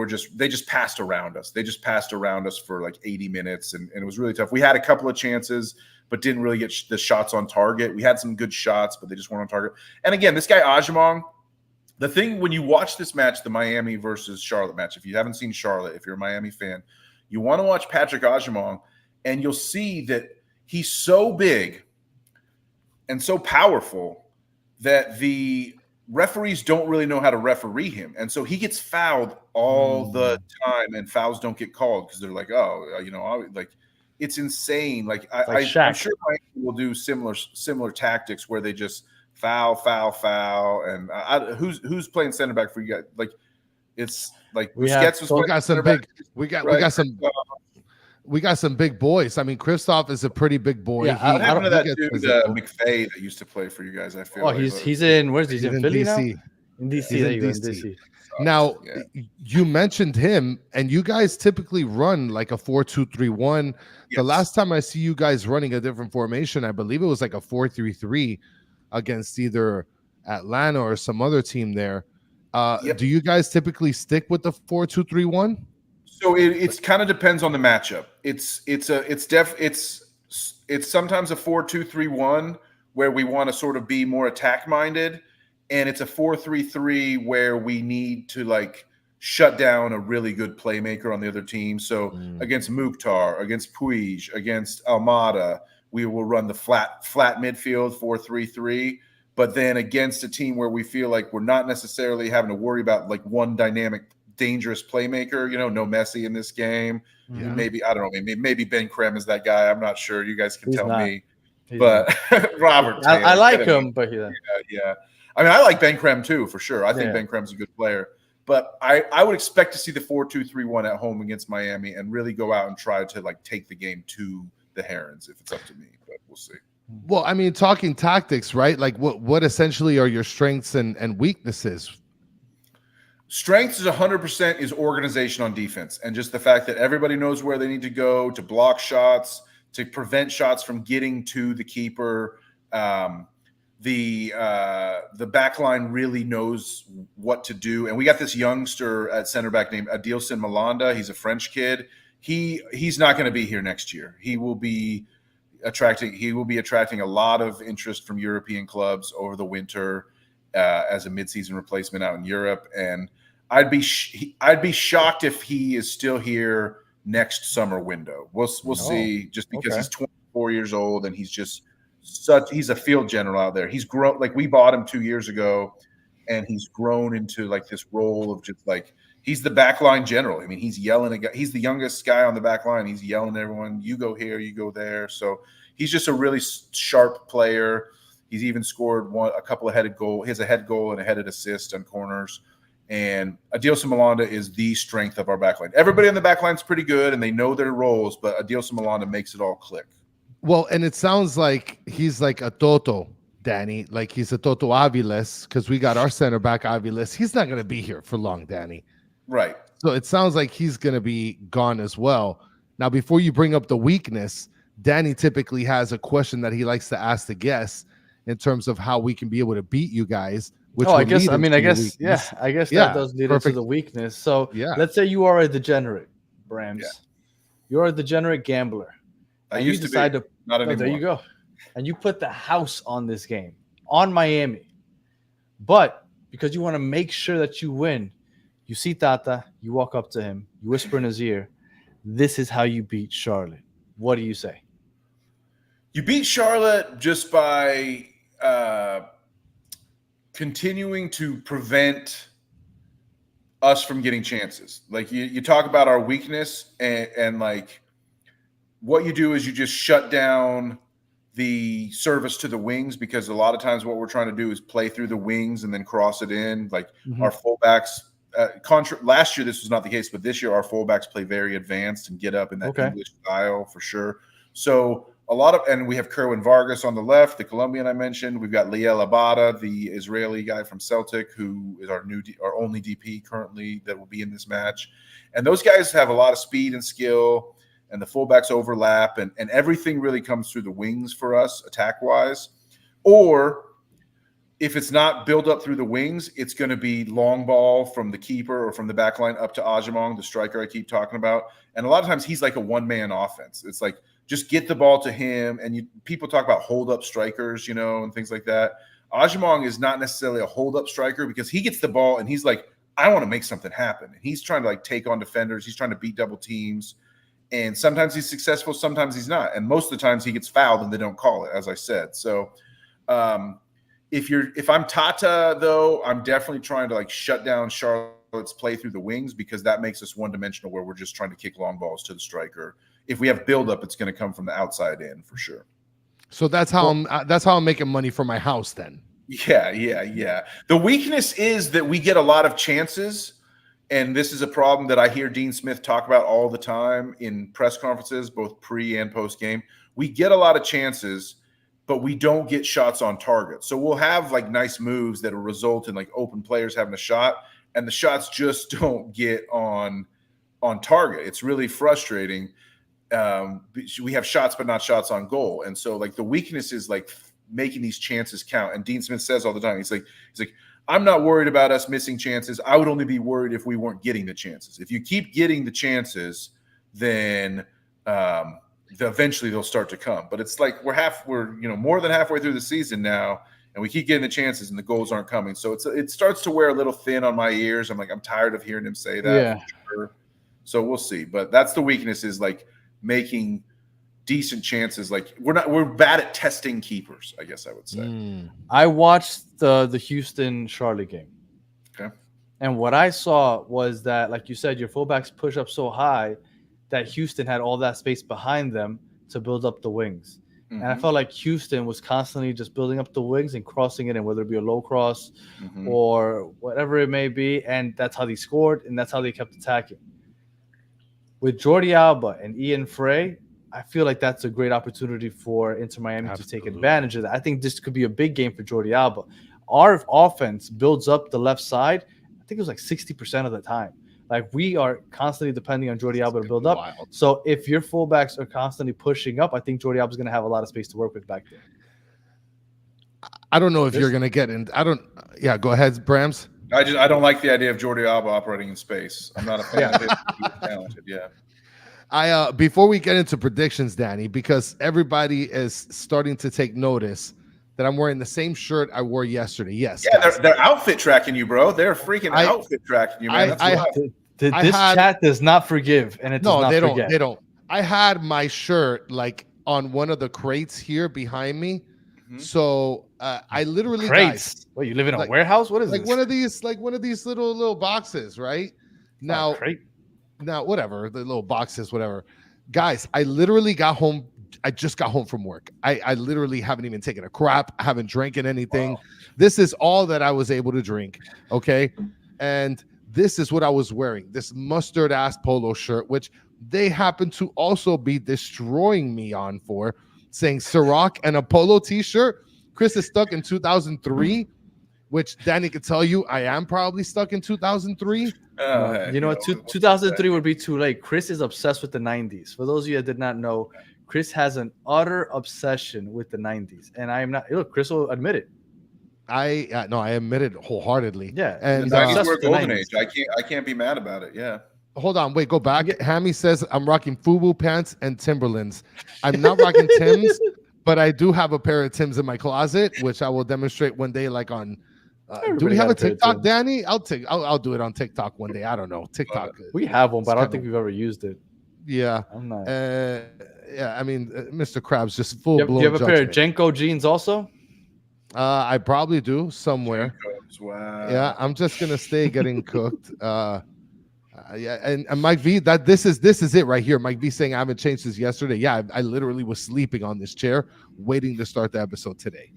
Speaker 8: just passed around us. They just passed around us for like 80 minutes, and it was really tough. We had a couple of chances, but didn't really get the shots on target. We had some good shots, but they just weren't on target. And again, this guy Ajimong, the thing when you watch this match, the Miami versus Charlotte match, if you haven't seen Charlotte, if you're a Miami fan, you want to watch Patrick Ajimong, and you'll see that he's so big and so powerful that the referees don't really know how to referee him. And so he gets fouled all the time, and fouls don't get called because they're like, it's insane. I'm sure Miami will do similar tactics where they just foul. And who's playing center back for you guys? Like, it's like
Speaker 4: we got some big boys. I mean, Kristoff is a pretty big boy.
Speaker 8: Yeah, what happened to that dude McVay that used to play for you guys? I feel.
Speaker 9: Oh, he's in. Where's he? He's in Philly
Speaker 4: DC.
Speaker 9: Now? In DC. He's in DC.
Speaker 4: Now, you mentioned him, and you guys typically run like a 4-2-3-1. Yes. The last time I see you guys running a different formation, I believe it was like a 4-3-3 against either Atlanta or some other team there. Do you guys typically stick with the 4-2-3-1?
Speaker 8: So it's kind of depends on the matchup. It's sometimes a 4-2-3-1 where we want to sort of be more attack minded, and it's a 4-3-3 where we need to like shut down a really good playmaker on the other team. So against Mukhtar, against Puig, against Almada, we will run the flat midfield 4-3-3. But then against a team where we feel like we're not necessarily having to worry about like one dynamic, dangerous playmaker, no Messi in this game. Yeah. Maybe, I don't know, maybe Ben Krem is that guy. I'm not sure. You guys can tell me. But Robert Taylor,
Speaker 9: I like him, but
Speaker 8: yeah. I mean, I like Ben Krem too, for sure. I think Ben Krem's a good player. But I would expect to see the 4-2-3-1 at home against Miami and really go out and try to like take the game to the Herons if it's up to me. But we'll see.
Speaker 4: Well, I mean, talking tactics, right? Like what essentially are your strengths and weaknesses?
Speaker 8: Strengths is 100% is organization on defense, and just the fact that everybody knows where they need to go to block shots, to prevent shots from getting to the keeper. The back line really knows what to do, and we got this youngster at center back named Adilson Malanda. He's a French kid. He's not going to be here next year. He will be attracting a lot of interest from European clubs over the winter as a midseason replacement out in Europe, and I'd be shocked if he is still here next summer window. We'll see, just because
Speaker 3: okay.
Speaker 8: he's 24 years old and he's just he's a field general out there. He's grown, like we bought him 2 years ago, and he's grown into like this role of just like he's the backline general. I mean, he's yelling at, he's the youngest guy on the back line. He's yelling at everyone, you go here, you go there. So he's just a really sharp player. He's even scored a couple of headed goal. He has a head goal and a headed assist on corners. And Adilson Malanda is the strength of our backline. Everybody on the backline is pretty good, and they know their roles, but Adilson Malanda makes it all click.
Speaker 4: Well, and it sounds like he's like a Toto, Danny. Like he's a Toto Aviles, because we got our center back Aviles. He's not going to be here for long, Danny.
Speaker 8: Right.
Speaker 4: So it sounds like he's going to be gone as well. Now, before you bring up the weakness, Danny typically has a question that he likes to ask the guests in terms of how we can be able to beat you guys. Which
Speaker 3: I guess that
Speaker 4: Yeah,
Speaker 3: does lead
Speaker 4: perfect.
Speaker 3: into the weakness. So
Speaker 4: Yeah.
Speaker 3: let's say you are a degenerate, Brams.
Speaker 8: Yeah.
Speaker 3: You're a degenerate gambler.
Speaker 8: I
Speaker 3: And
Speaker 8: used
Speaker 3: you
Speaker 8: to
Speaker 3: decide
Speaker 8: be.
Speaker 3: to
Speaker 8: Not anymore.
Speaker 3: there you go. And you put the house on this game, on Miami. But because you want to make sure that you win, you see Tata, you walk up to him, you whisper in his ear, this is how you beat Charlotte. What do you say?
Speaker 8: You beat Charlotte just by continuing to prevent us from getting chances. Like you talk about our weakness, and like what you do is you just shut down the service to the wings, because a lot of times what we're trying to do is play through the wings and then cross it in. Like our fullbacks, last year this was not the case, but this year our fullbacks play very advanced and get up in that English style for sure. So and we have Kerwin Vargas on the left, the Colombian I mentioned. We've got Liel Abada, the Israeli guy from Celtic, who is our only DP currently that will be in this match. And those guys have a lot of speed and skill, and the fullbacks overlap, and everything really comes through the wings for us attack-wise. Or if it's not built up through the wings, it's going to be long ball from the keeper or from the back line up to Ajamong, the striker I keep talking about. And a lot of times he's like a one-man offense. It's like just get the ball to him, and people talk about hold-up strikers, and things like that. Ajamong is not necessarily a hold-up striker, because he gets the ball and he's like, I want to make something happen. And he's trying to like take on defenders. He's trying to beat double teams. And sometimes he's successful, sometimes he's not. And most of the times he gets fouled and they don't call it, as I said. So if I'm Tata, though, I'm definitely trying to like shut down Charlotte's play through the wings, because that makes us one-dimensional, where we're just trying to kick long balls to the striker. If we have buildup, it's going to come from the outside in for sure.
Speaker 4: So that's how I'm making money for my house then.
Speaker 8: Yeah. The weakness is that we get a lot of chances. And this is a problem that I hear Dean Smith talk about all the time in press conferences, both pre and post game. We get a lot of chances, but we don't get shots on target. So we'll have like nice moves that will result in like open players having a shot, and the shots just don't get on target. It's really frustrating. We have shots, but not shots on goal. And so like the weakness is like making these chances count. And Dean Smith says all the time, he's like, I'm not worried about us missing chances. I would only be worried if we weren't getting the chances. If you keep getting the chances, then eventually they'll start to come. But it's like we're more than halfway through the season now, and we keep getting the chances and the goals aren't coming. So it starts to wear a little thin on my ears. I'm tired of hearing him say that.
Speaker 3: Yeah.
Speaker 8: For sure. So we'll see. But that's the weakness, is like making decent chances. Like we're bad at testing keepers, I guess I would say.
Speaker 3: I watched the Houston Charlotte game.
Speaker 8: Okay.
Speaker 3: And what I saw was that, like you said, your fullbacks push up so high that Houston had all that space behind them to build up the wings. And I felt like Houston was constantly just building up the wings and crossing it in, whether it be a low cross or whatever it may be. And that's how they scored, and that's how they kept attacking. With Jordi Alba and Ian Frey, I feel like that's a great opportunity for Inter Miami to take advantage of that. I think this could be a big game for Jordi Alba. Our offense builds up the left side, I think it was like 60% of the time. Like we are constantly depending on Jordi Alba to build up.
Speaker 4: Wild.
Speaker 3: So if your fullbacks are constantly pushing up, I think Jordi Alba is going to have a lot of space to work with back there.
Speaker 4: I don't know if you're going to get in. Yeah, go ahead, Brams.
Speaker 8: I don't like the idea of Jordi Alba operating in space. I'm not a fan of it. He's talented, yeah.
Speaker 4: Before we get into predictions, Danny, because everybody is starting to take notice that I'm wearing the same shirt I wore yesterday. Yes.
Speaker 8: Yeah, they're outfit tracking you, bro. They're freaking outfit tracking you, man.
Speaker 3: This chat does not forgive, and it does not forget.
Speaker 4: They don't. I had my shirt like on one of the crates here behind me. So I literally
Speaker 3: crates. What, you live in a warehouse? What is
Speaker 4: like
Speaker 3: this?
Speaker 4: one of these little boxes, right? Now, whatever, the little boxes, whatever. Guys, I literally got home. I just got home from work. I literally haven't even taken a crap. I haven't drinking anything. Wow. This is all that I was able to drink. Okay. And this is what I was wearing. This mustard ass polo shirt, which they happen to also be destroying me on for, saying Ciroc and a polo t-shirt. Chris is stuck in 2003, which Danny could tell you I am probably stuck in 2003.
Speaker 3: You know what? 2003 would be too late. Chris is obsessed with the 90s. For those of you that did not know, Chris has an utter obsession with the 90s. And I am not. Look, Chris will admit it.
Speaker 4: I admit it wholeheartedly.
Speaker 3: Yeah.
Speaker 8: And the 90s were golden age. I can't be mad about it. Yeah.
Speaker 4: Hold on, wait, go back. Hammy says I'm rocking FUBU pants and Timberlands. I'm not rocking Tims, but I do have a pair of Tims in my closet, which I will demonstrate one day, like on. Do we have a TikTok, Danny? I'll do it on TikTok one day. I don't know TikTok.
Speaker 3: We have one, but I don't think we've ever used it.
Speaker 4: Yeah,
Speaker 3: I'm not.
Speaker 4: Yeah, I mean, Mr. Krabs just full blown.
Speaker 3: Do you have a pair of Jenko jeans also?
Speaker 4: I probably do somewhere.
Speaker 8: Wow.
Speaker 4: Yeah, I'm just gonna stay getting cooked. Yeah, and Mike V, this is it right here. Mike V saying I haven't changed since yesterday. Yeah, I literally was sleeping on this chair, waiting to start the episode today.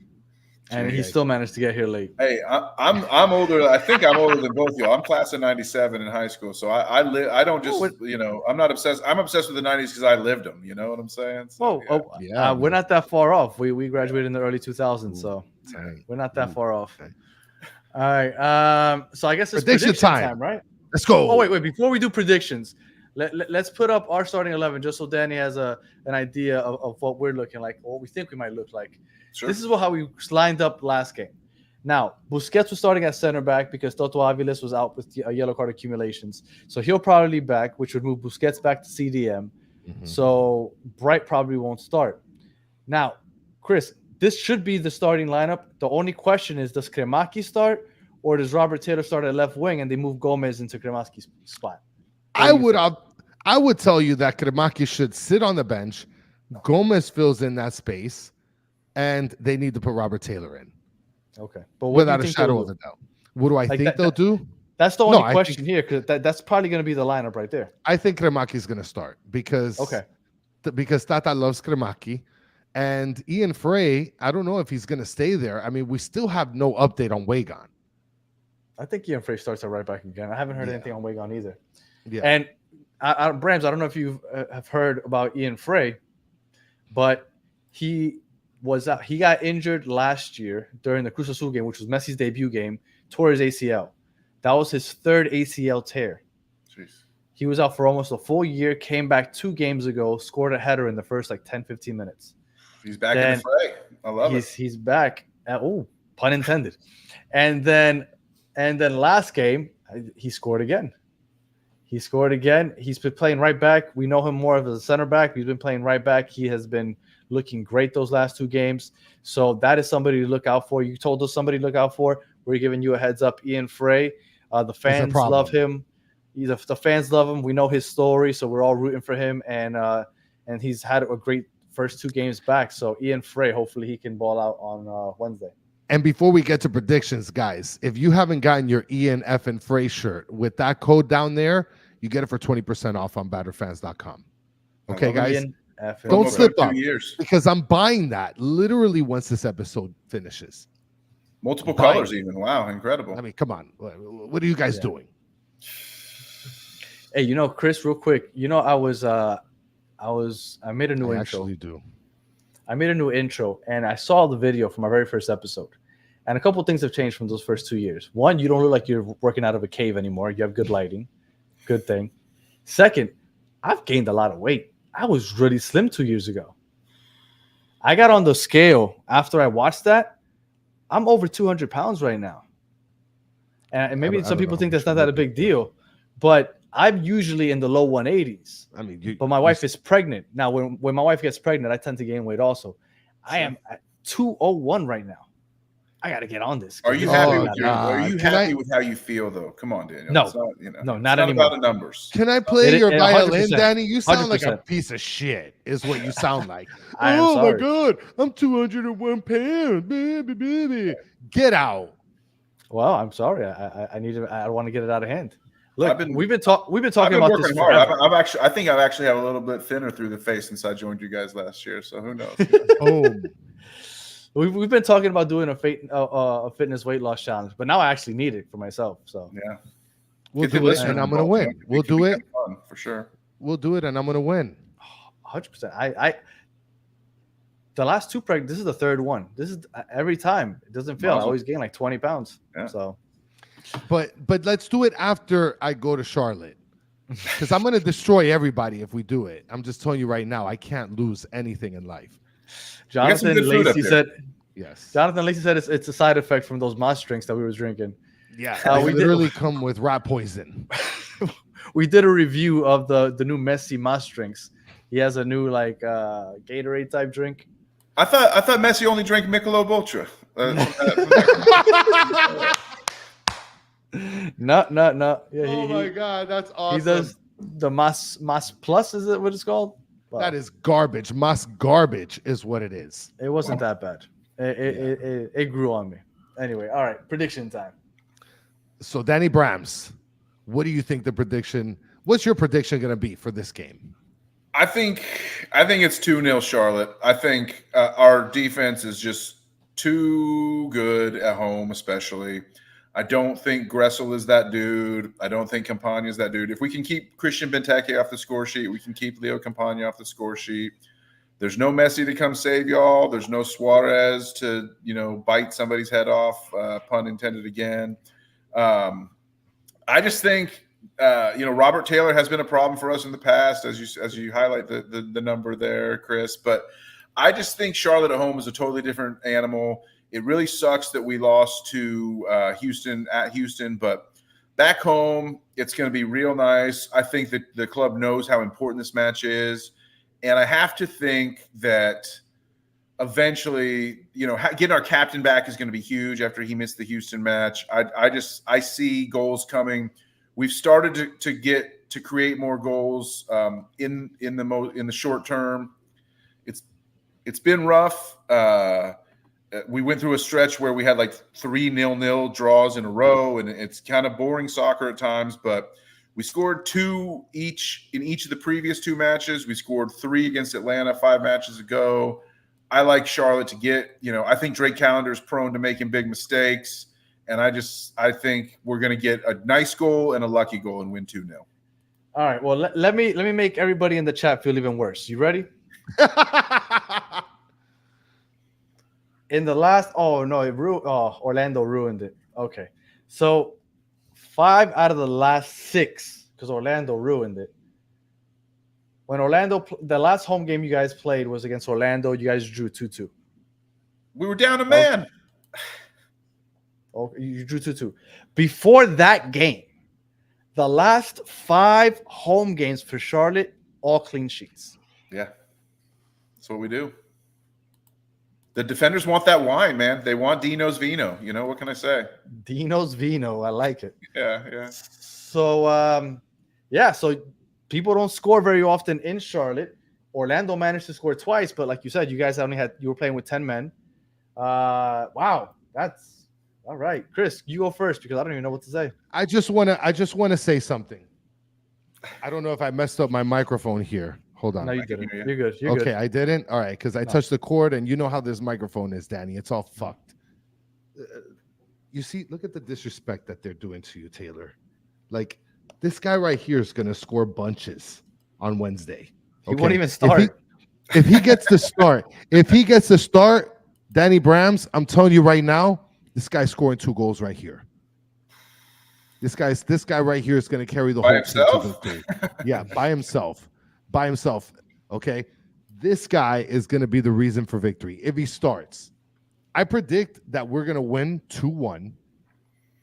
Speaker 3: And he still managed to get here late.
Speaker 8: Hey, I'm older. I think I'm older than both of you. I'm class of '97 in high school, so I don't just I'm not obsessed. I'm obsessed with the '90s because I lived them. You know what I'm saying? So,
Speaker 3: we're not that far off. We graduated in the early 2000s, so we're not that far off.
Speaker 4: Okay.
Speaker 3: All right. So I guess it's prediction time, right?
Speaker 4: Let's go.
Speaker 3: Oh, wait. Before we do predictions, let's put up our starting 11 just so Danny has an idea of what we're looking like, or what we think we might look like. Sure. This is how we lined up last game. Now, Busquets was starting at center back because Toto Aviles was out with yellow card accumulations. So he'll probably be back, which would move Busquets back to CDM. Mm-hmm. So Bright probably won't start. Now, Chris, this should be the starting lineup. The only question is, does Kremaki start? Or does Robert Taylor start at left wing and they move Gomez into Kremaki's spot? I
Speaker 4: would tell you that Kremaki should sit on the bench. Gomez fills in that space, and they need to put Robert Taylor in.
Speaker 3: Okay, but
Speaker 4: without a shadow of a doubt, what do I think they'll do?
Speaker 3: That's the only question here, because that's probably going to be the lineup right there.
Speaker 4: I think Kremaki is going to start because Tata loves Kremaki, and Ian Frey. I don't know if he's going to stay there. I mean, we still have no update on Wagon.
Speaker 3: I think Ian Frey starts at right back again. I haven't heard anything on Wagon either.
Speaker 4: Yeah.
Speaker 3: And Brams, I don't know if you have heard about Ian Frey, but he got injured last year during the Cruz Azul game, which was Messi's debut game, tore his ACL. That was his third ACL tear.
Speaker 8: Jeez.
Speaker 3: He was out for almost a full year, came back 2 games ago, scored a header in the first 10-15 minutes.
Speaker 8: He's back in the fray. I love it.
Speaker 3: He's back. Pun intended. And then last game, he scored again. He's been playing right back. We know him more as a center back. He's been playing right back. He has been looking great those last 2 games. So that is somebody to look out for. You told us somebody to look out for. We're giving you a heads up. Ian Frey. The fans love him. The fans love him. We know his story, so we're all rooting for him. And he's had a great first 2 games back. So Ian Frey, hopefully he can ball out on Wednesday.
Speaker 4: And before we get to predictions, guys, if you haven't gotten your Ian F. and Frey shirt with that code down there, you get it for 20% off on batterfans.com. Okay, guys? Don't slip up because I'm buying that literally once this episode finishes.
Speaker 8: Multiple colors even. Wow, incredible.
Speaker 4: I mean, come on. What are you guys doing?
Speaker 3: Hey, Chris, real quick, I made a new intro.
Speaker 4: I actually do.
Speaker 3: I made a new intro, and I saw the video from my very first episode. And a couple of things have changed from those first 2 years. One, you don't look like you're working out of a cave anymore. You have good lighting. Good thing. Second, I've gained a lot of weight. I was really slim 2 years ago. I got on the scale after I watched that. I'm over 200 pounds right now. And maybe some people think that's not that a big deal, but I'm usually in the low 180s.
Speaker 4: I mean,
Speaker 3: but my wife is pregnant. Now, when my wife gets pregnant, I tend to gain weight also. I am at 201 right now.
Speaker 9: I got to get on this.
Speaker 8: Are you happy with how you feel though? Come on, Daniel.
Speaker 9: No,
Speaker 8: it's not,
Speaker 9: no,
Speaker 8: it's
Speaker 9: not anymore.
Speaker 8: About the numbers.
Speaker 4: Can I play your violin,
Speaker 9: 100%.
Speaker 4: Danny? You sound
Speaker 9: 100%.
Speaker 4: like a piece of shit, is what you sound like.
Speaker 9: I am
Speaker 4: oh
Speaker 9: sorry.
Speaker 4: my god, I'm 201 pounds, baby. Get out.
Speaker 9: Well, I'm sorry. I want to get it out of hand. Look, we've been talking about this
Speaker 8: hard.
Speaker 9: forever.
Speaker 8: I think I've actually had a little bit thinner through the face since I joined you guys last year. So who knows?
Speaker 4: Boom.
Speaker 9: We've been talking about doing a fitness weight loss challenge, but now I actually need it for myself. So
Speaker 8: yeah,
Speaker 4: we'll do it, and I'm gonna win. We'll do it
Speaker 8: for sure.
Speaker 4: We'll do it, and I'm gonna win.
Speaker 9: 100%. I the last two this is the third one. This is every time it doesn't fail. I always gain like 20 pounds. Yeah. So,
Speaker 4: but let's do it after I go to Charlotte, because I'm gonna destroy everybody if we do it. I'm just telling you right now, I can't lose anything in life.
Speaker 9: Jonathan Lacey said,
Speaker 4: "Yes."
Speaker 9: Jonathan Lacey said it's a side effect from those moss drinks that we were drinking.
Speaker 4: Yeah, we literally come with rat poison.
Speaker 9: We did a review of the new Messi moss drinks. He has a new like Gatorade type drink.
Speaker 8: I thought Messi only drank Michelob Ultra.
Speaker 9: No. Yeah,
Speaker 4: oh my god, that's awesome.
Speaker 9: He does the Moss Plus. Is it what it's called?
Speaker 4: Wow. That is garbage. Moss garbage is what it is.
Speaker 9: It wasn't that bad. It grew on me. Anyway, all right. Prediction time.
Speaker 4: So Danny Brams, what do you think the prediction? What's your prediction going to be for this game?
Speaker 8: I think it's 2-0 Charlotte. I think our defense is just too good at home, especially. I don't think Gressel is that dude. I don't think Campagna is that dude. If we can keep Christian Benteke off the score sheet, we can keep Leo Campagna off the score sheet. There's no Messi to come save y'all. There's no Suarez to, bite somebody's head off, pun intended again. I just think, Robert Taylor has been a problem for us in the past, as you highlight the number there, Chris. But I just think Charlotte at home is a totally different animal. It really sucks that we lost to Houston at Houston, but back home, it's going to be real nice. I think that the club knows how important this match is. And I have to think that eventually, getting our captain back is going to be huge after he missed the Houston match. I see goals coming. We've started to create more goals in the short term. It's been rough. We went through a stretch where we had like 3 0-0 draws in a row, and it's kind of boring soccer at times, but we scored 2 each in each of the previous 2 matches. We scored 3 against Atlanta 5 matches ago. I like Charlotte to get, I think Drake Callender is prone to making big mistakes, and I think we're going to get a nice goal and a lucky goal and win 2-0.
Speaker 9: All right, well, let me make everybody in the chat feel even worse. You ready? In the last, Orlando ruined it. Okay, so 5 out of the last 6, because Orlando ruined it. When the last home game you guys played was against Orlando, you guys drew 2-2.
Speaker 8: We were down a man.
Speaker 9: Oh, you drew 2-2. Before that game, the last 5 home games for Charlotte, all clean sheets.
Speaker 8: Yeah, that's what we do. The defenders want that wine, man. They want Dino's Vino. What can I say?
Speaker 9: Dino's Vino. I like it.
Speaker 8: Yeah.
Speaker 9: So, so people don't score very often in Charlotte. Orlando managed to score twice, but like you said, you guys you were playing with 10 men. Wow. That's all right. Chris, you go first because I don't even know what to say.
Speaker 4: I just want to say something. I don't know if I messed up my microphone here. Hold on.
Speaker 9: No, you didn't. You're good. You're
Speaker 4: okay,
Speaker 9: good.
Speaker 4: I didn't. All right, because I touched the cord, and you know how this microphone is, Danny. It's all fucked. You see, look at the disrespect that they're doing to you, Taylor. Like, this guy right here is going to score bunches on Wednesday.
Speaker 9: Okay? He won't even start.
Speaker 4: If he gets to start, Danny Brams, I'm telling you right now, this guy's scoring 2 goals right here. This guy right here is going to carry the whole team to victory. Yeah, by himself. Okay, this guy is going to be the reason for victory if he starts. I predict that we're going to win 2-1,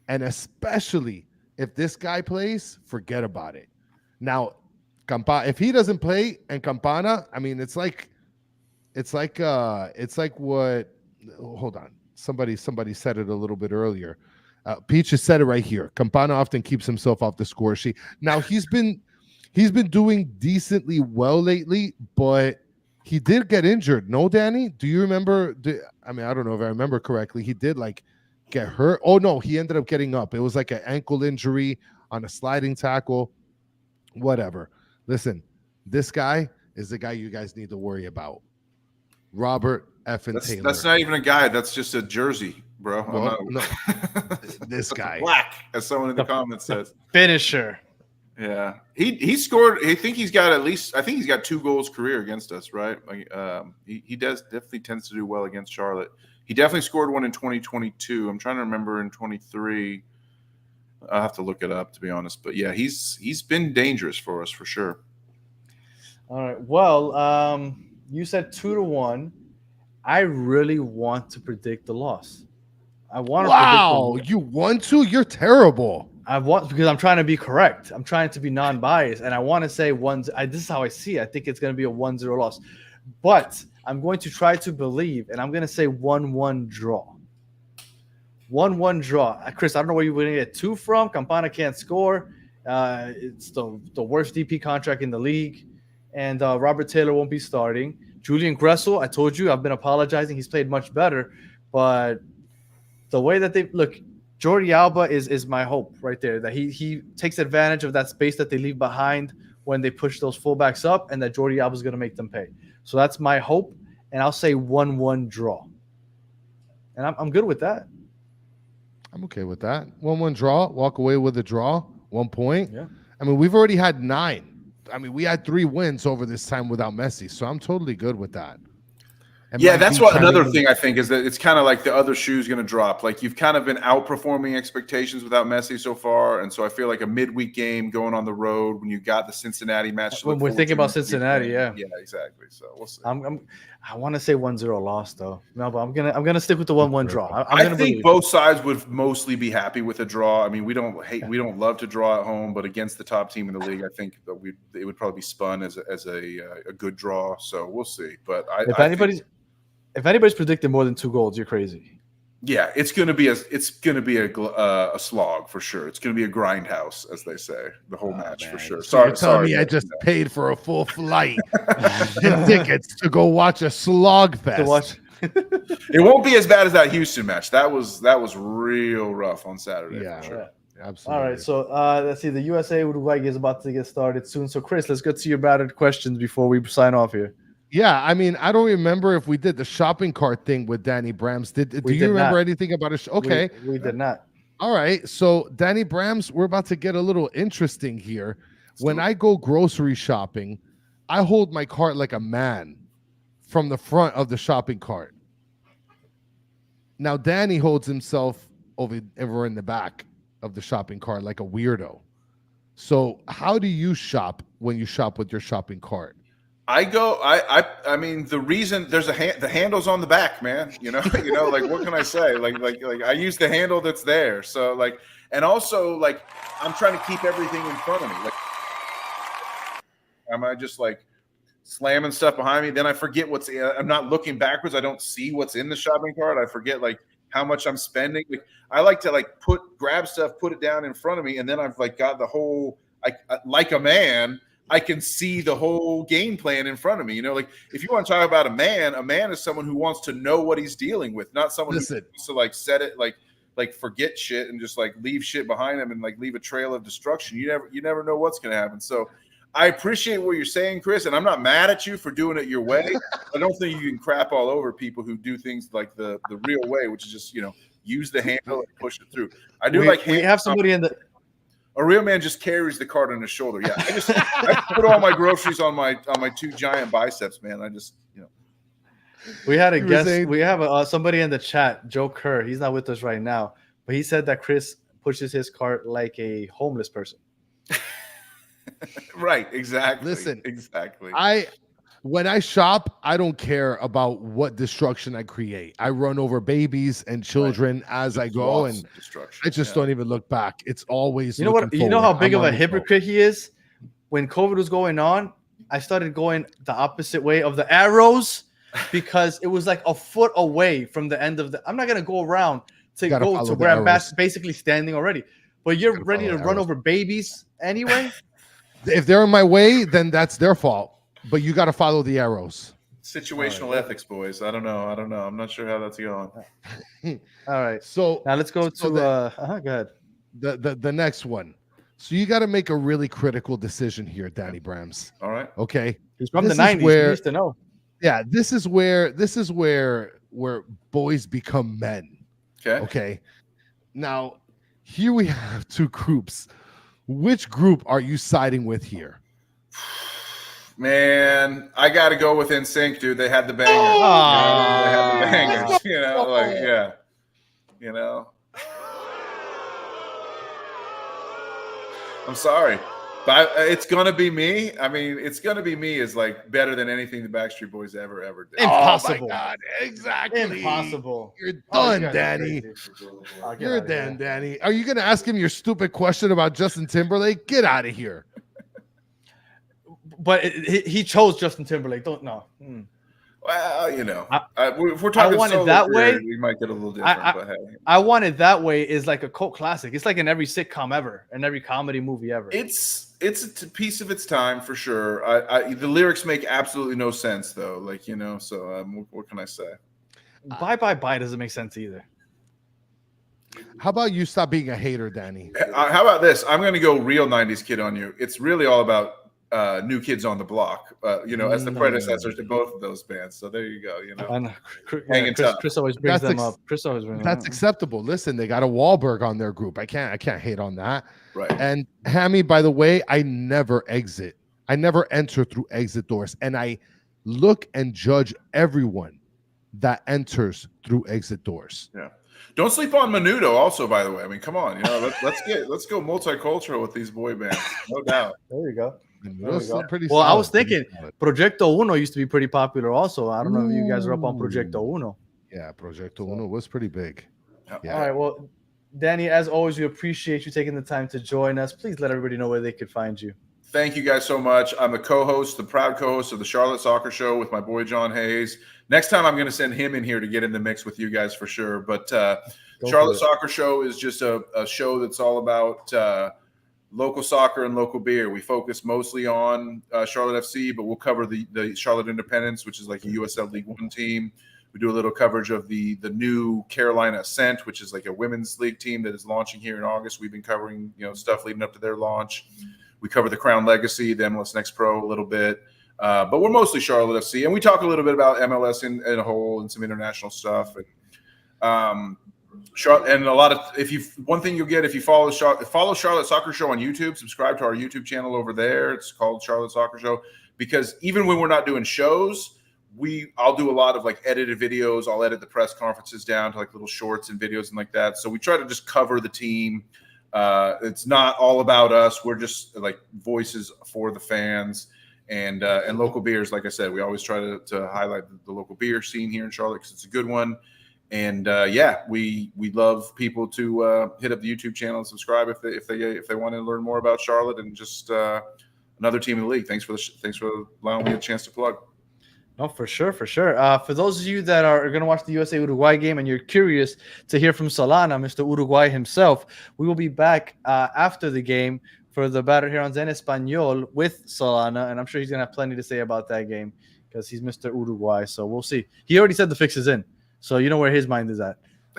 Speaker 4: and especially if this guy plays, forget about it. Now, if he doesn't play and Campana, I mean, it's like what? Hold on. somebody said it a little bit earlier. Peach has said it right here. Campana often keeps himself off the score sheet. Now he's been doing decently well lately, but he did get injured. No, Danny? Do you remember? I don't know if I remember correctly. He did like get hurt. Oh no, he ended up getting up. It was like an ankle injury on a sliding tackle. Whatever. Listen, this guy is the guy you guys need to worry about. Robert Taylor.
Speaker 8: That's not even a guy. That's just a jersey, bro.
Speaker 4: Well, no. This guy.
Speaker 8: Black, as someone in the comments says.
Speaker 9: Finisher.
Speaker 8: Yeah, he scored. I think he's got 2 goals career against us, right? Like, he definitely tends to do well against Charlotte. He definitely scored one in 2022. I'm trying to remember in 23. I'll have to look it up, to be honest. But yeah, he's been dangerous for us for sure.
Speaker 9: All right. Well, you said 2-1. I really want to predict the loss. I want to.
Speaker 4: Wow, you want to? You're terrible.
Speaker 9: Because I'm trying to be correct. I'm trying to be non-biased, and I want to say this is how I see it. I think it's going to be a 1-0 loss, but I'm going to try to believe, and I'm going to say 1-1 draw. 1-1 draw. Chris, I don't know where you're going to get 2 from. Campana can't score. It's the worst DP contract in the league, and Robert Taylor won't be starting. Julian Gressel, I told you, I've been apologizing. He's played much better, but the way that they look. Jordi Alba is my hope right there, that he takes advantage of that space that they leave behind when they push those fullbacks up, and that Jordi Alba is going to make them pay. So that's my hope, and I'll say 1-1 draw. And I'm good with that.
Speaker 4: I'm okay with that. 1-1 draw, walk away with a draw, 1 point.
Speaker 9: Yeah.
Speaker 4: I mean, we've already had 9. I mean, we had 3 wins over this time without Messi, so I'm totally good with that.
Speaker 8: Yeah, that's what another thing I think is that it's kind of like the other shoe's going to drop. Like you've kind of been outperforming expectations without Messi so far, and so I feel like a midweek game going on the road when you got the Cincinnati match.
Speaker 9: When we're thinking about Cincinnati, yeah,
Speaker 8: exactly. So we'll see.
Speaker 9: I want to say 1-0 loss though. No, but I'm gonna stick with the 1-1 draw.
Speaker 8: I think both sides would mostly be happy with a draw. I mean, we don't love to draw at home, but against the top team in the league, I think that it would probably be spun as a good draw. So we'll see. But
Speaker 9: if anybody's predicting more than 2 goals, you're crazy.
Speaker 8: Yeah, it's gonna be a slog for sure. It's gonna be a grindhouse, as they say, the whole match for sure.
Speaker 4: Sorry, me I just paid for a full flight and tickets to go watch a slog fest.
Speaker 8: It won't be as bad as that Houston match. That was real rough on Saturday.
Speaker 4: Yeah,
Speaker 8: for sure.
Speaker 4: Absolutely.
Speaker 9: All right, so let's see. The USA Uruguay is about to get started soon. So Chris, let's get to your battered questions before we sign off here.
Speaker 4: Yeah, I mean, I don't remember if we did the shopping cart thing with Danny Brams. Do you remember anything about it? Okay.
Speaker 9: We did not.
Speaker 4: All right. So, Danny Brams, we're about to get a little interesting here. When I go grocery shopping, I hold my cart like a man from the front of the shopping cart. Now, Danny holds himself over in the back of the shopping cart like a weirdo. So, how do you shop when you shop with your shopping cart?
Speaker 8: I mean, the reason there's the handle's on the back, man. You know, like what can I say? Like I use the handle that's there. So and also I'm trying to keep everything in front of me. Like, am I just slamming stuff behind me? Then I forget I'm not looking backwards. I don't see what's in the shopping cart. I forget how much I'm spending. I like to grab stuff, put it down in front of me, and then I've got the whole like a man. I can see the whole game plan in front of me. If you want to talk about a man is someone who wants to know what he's dealing with, not someone who wants to set it forget shit and just leave shit behind him and leave a trail of destruction. You never know what's going to happen. So I appreciate what you're saying, Chris, and I'm not mad at you for doing it your way. I don't think you can crap all over people who do things the real way, which is just use the handle and push it through. I do
Speaker 9: we have somebody in the.
Speaker 8: A real man just carries the cart on his shoulder. Yeah, I put all my groceries on my 2 giant biceps, man. I just
Speaker 9: We had a guest. We have somebody in the chat, Joe Kerr. He's not with us right now, but he said that Chris pushes his cart like a homeless person.
Speaker 8: Right. Exactly.
Speaker 4: Listen,
Speaker 8: exactly.
Speaker 4: When I shop, I don't care about what destruction I create. I run over babies and children as I go, and I just don't even look back. It's always
Speaker 9: you know how big of a hypocrite he is. When COVID was going on, I started going the opposite way of the arrows. because it was like a foot away from the end of the. I'm not gonna go around to
Speaker 4: Gotta
Speaker 9: go
Speaker 4: follow
Speaker 9: to
Speaker 4: the
Speaker 9: where I'm
Speaker 4: arrows.
Speaker 9: basically standing already. But you're
Speaker 4: Gotta
Speaker 9: ready
Speaker 4: follow
Speaker 9: to
Speaker 4: the
Speaker 9: run
Speaker 4: arrows.
Speaker 9: over babies anyway.
Speaker 4: If they're in my way, then that's their fault. But you got to follow the arrows.
Speaker 8: Situational ethics, boys. I don't know. I'm not sure how that's going.
Speaker 9: All right.
Speaker 4: So
Speaker 9: Now let's go to
Speaker 4: then,
Speaker 9: go ahead.
Speaker 4: the next one. So you got to make a really critical decision here, Danny Brams.
Speaker 8: All right.
Speaker 4: Okay.
Speaker 9: He's from
Speaker 4: This
Speaker 9: the
Speaker 4: is
Speaker 9: 90s. He
Speaker 4: where-
Speaker 9: needs to know.
Speaker 4: Yeah, this is where boys become men.
Speaker 8: Okay.
Speaker 4: Okay. Now, here we have two groups. Which group are you siding with here?
Speaker 8: Man, I got to go with NSYNC, dude. They had the bangers. They had the bangers. Yeah. I'm sorry, but it's gonna be me. I mean, it's gonna be me is like better than anything the Backstreet Boys ever did.
Speaker 9: Impossible.
Speaker 4: Oh my God, exactly.
Speaker 9: Impossible.
Speaker 4: You're
Speaker 9: Oh,
Speaker 4: done,
Speaker 9: you guys are
Speaker 4: Danny.
Speaker 9: crazy.
Speaker 4: You're done, Danny. Are you gonna ask him your stupid question about Justin Timberlake? Get out of here.
Speaker 9: But he chose Justin Timberlake. Don't know.
Speaker 8: Well, if we're talking
Speaker 9: want it
Speaker 8: solo
Speaker 9: that
Speaker 8: career,
Speaker 9: way.
Speaker 8: we might get a little different. But hey,
Speaker 9: I Want It That Way is like a cult classic. It's like in every sitcom ever, and every comedy movie ever.
Speaker 8: it's a piece of its time for sure. The lyrics make absolutely no sense though. Like so what can I say?
Speaker 9: Bye Bye Bye doesn't make sense either.
Speaker 4: How about you stop being a hater, Danny?
Speaker 8: How about this? I'm going to go real '90s kid on you. It's really all about New Kids on the Block. As the predecessors to both of those bands. So there you go.
Speaker 9: I know.
Speaker 8: Hanging tough.
Speaker 9: Chris always brings them up. Chris always brings them
Speaker 4: That's
Speaker 9: up.
Speaker 4: acceptable. Listen, they got a Wahlberg on their group. I can't hate on that.
Speaker 8: Right.
Speaker 4: And Hammy, by the way, I never exit. I never enter through exit doors, and I look and judge everyone that enters through exit doors.
Speaker 8: Yeah. Don't sleep on Menudo. Also, by the way, I mean, come on. Let's go multicultural with these boy bands. No doubt.
Speaker 9: There you go.
Speaker 4: Pretty
Speaker 9: Well, I
Speaker 4: solid,
Speaker 9: was thinking
Speaker 4: pretty solid.
Speaker 9: Proyecto Uno used to be pretty popular also. I don't know if you guys are up on Proyecto Uno.
Speaker 4: Yeah, Proyecto Uno was pretty big. Yeah.
Speaker 9: All right. Well, Danny, as always, we appreciate you taking the time to join us. Please let everybody know where they could find you.
Speaker 8: Thank you guys so much. I'm the proud co-host of the Charlotte Soccer Show with my boy John Hayes. Next time I'm going to send him in here to get in the mix with you guys for sure. But Charlotte Soccer Show is just a show that's all about local soccer and local beer. We focus mostly on Charlotte FC, but we'll cover the Charlotte Independence, which is like a USL League One team. We do a little coverage of the new Carolina Ascent, which is like a women's league team that is launching here in August. We've been covering stuff leading up to their launch. We cover the Crown Legacy, the MLS Next Pro a little bit, but we're mostly Charlotte FC, and we talk a little bit about MLS in a whole and some international stuff. And a lot of one thing you'll get if you follow Charlotte Soccer Show on YouTube, subscribe to our YouTube channel over there. It's called Charlotte Soccer Show, because even when we're not doing shows, I'll do a lot of like edited videos. I'll edit the press conferences down to like little shorts and videos and like that. So we try to just cover the team. It's not all about us. We're just like voices for the fans and local beers. Like I said, we always try to highlight the local beer scene here in Charlotte because it's a good one. And we love people to hit up the YouTube channel and subscribe if they want to learn more about Charlotte and just another team in the league. Thanks for allowing me a chance to plug.
Speaker 9: No, for sure. For those of you that are going to watch the USA Uruguay game and you're curious to hear from Solana, Mr. Uruguay himself, we will be back after the game for the Battered Herons en Español with Solana, and I'm sure he's going to have plenty to say about that game because he's Mr. Uruguay. So we'll see. He already said the fix is in, so you know where his mind is at.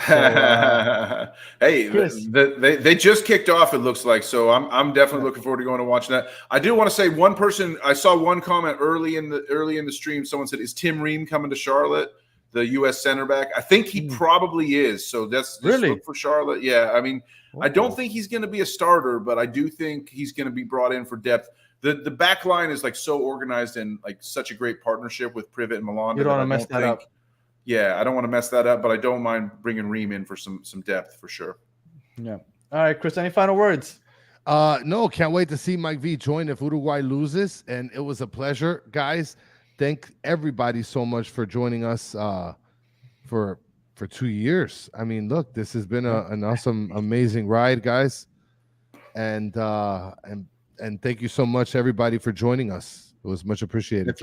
Speaker 9: So,
Speaker 8: hey, they just kicked off, it looks like, so I'm definitely looking forward to going and watching that. I do want to say one person, I saw one comment early in the stream. Someone said, "Is Tim Ream coming to Charlotte, the U.S. center back?" I think he probably is. So that's just look for Charlotte. Yeah, I mean, I don't think he's going to be a starter, but I do think he's going to be brought in for depth. The back line is like so organized and like such a great partnership with Privet and Milan.
Speaker 9: You don't want to mess that up.
Speaker 8: Yeah, I don't want to mess that up, but I don't mind bringing Ream in for some depth for sure.
Speaker 9: Yeah. All right, Chris, any final words?
Speaker 4: No, can't wait to see Mike V join if Uruguay loses. And it was a pleasure, guys. Thank everybody so much for joining us for 2 years. I mean, look, this has been an awesome, amazing ride, guys. And thank you so much, everybody, for joining us. It was much appreciated.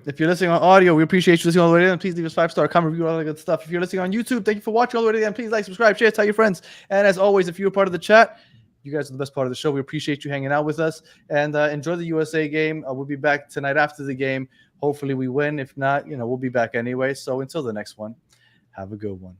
Speaker 3: If you're listening on audio, we appreciate you listening all the way to the end. Please leave us 5-star comment, review, all that good stuff. If you're listening on YouTube, thank you for watching all the way to the end. Please like, subscribe, share, tell your friends. And as always, if you're part of the chat, you guys are the best part of the show. We appreciate you hanging out with us, and enjoy the USA game. We'll be back tonight after the game. Hopefully we win. If not, we'll be back anyway. So until the next one, have a good one.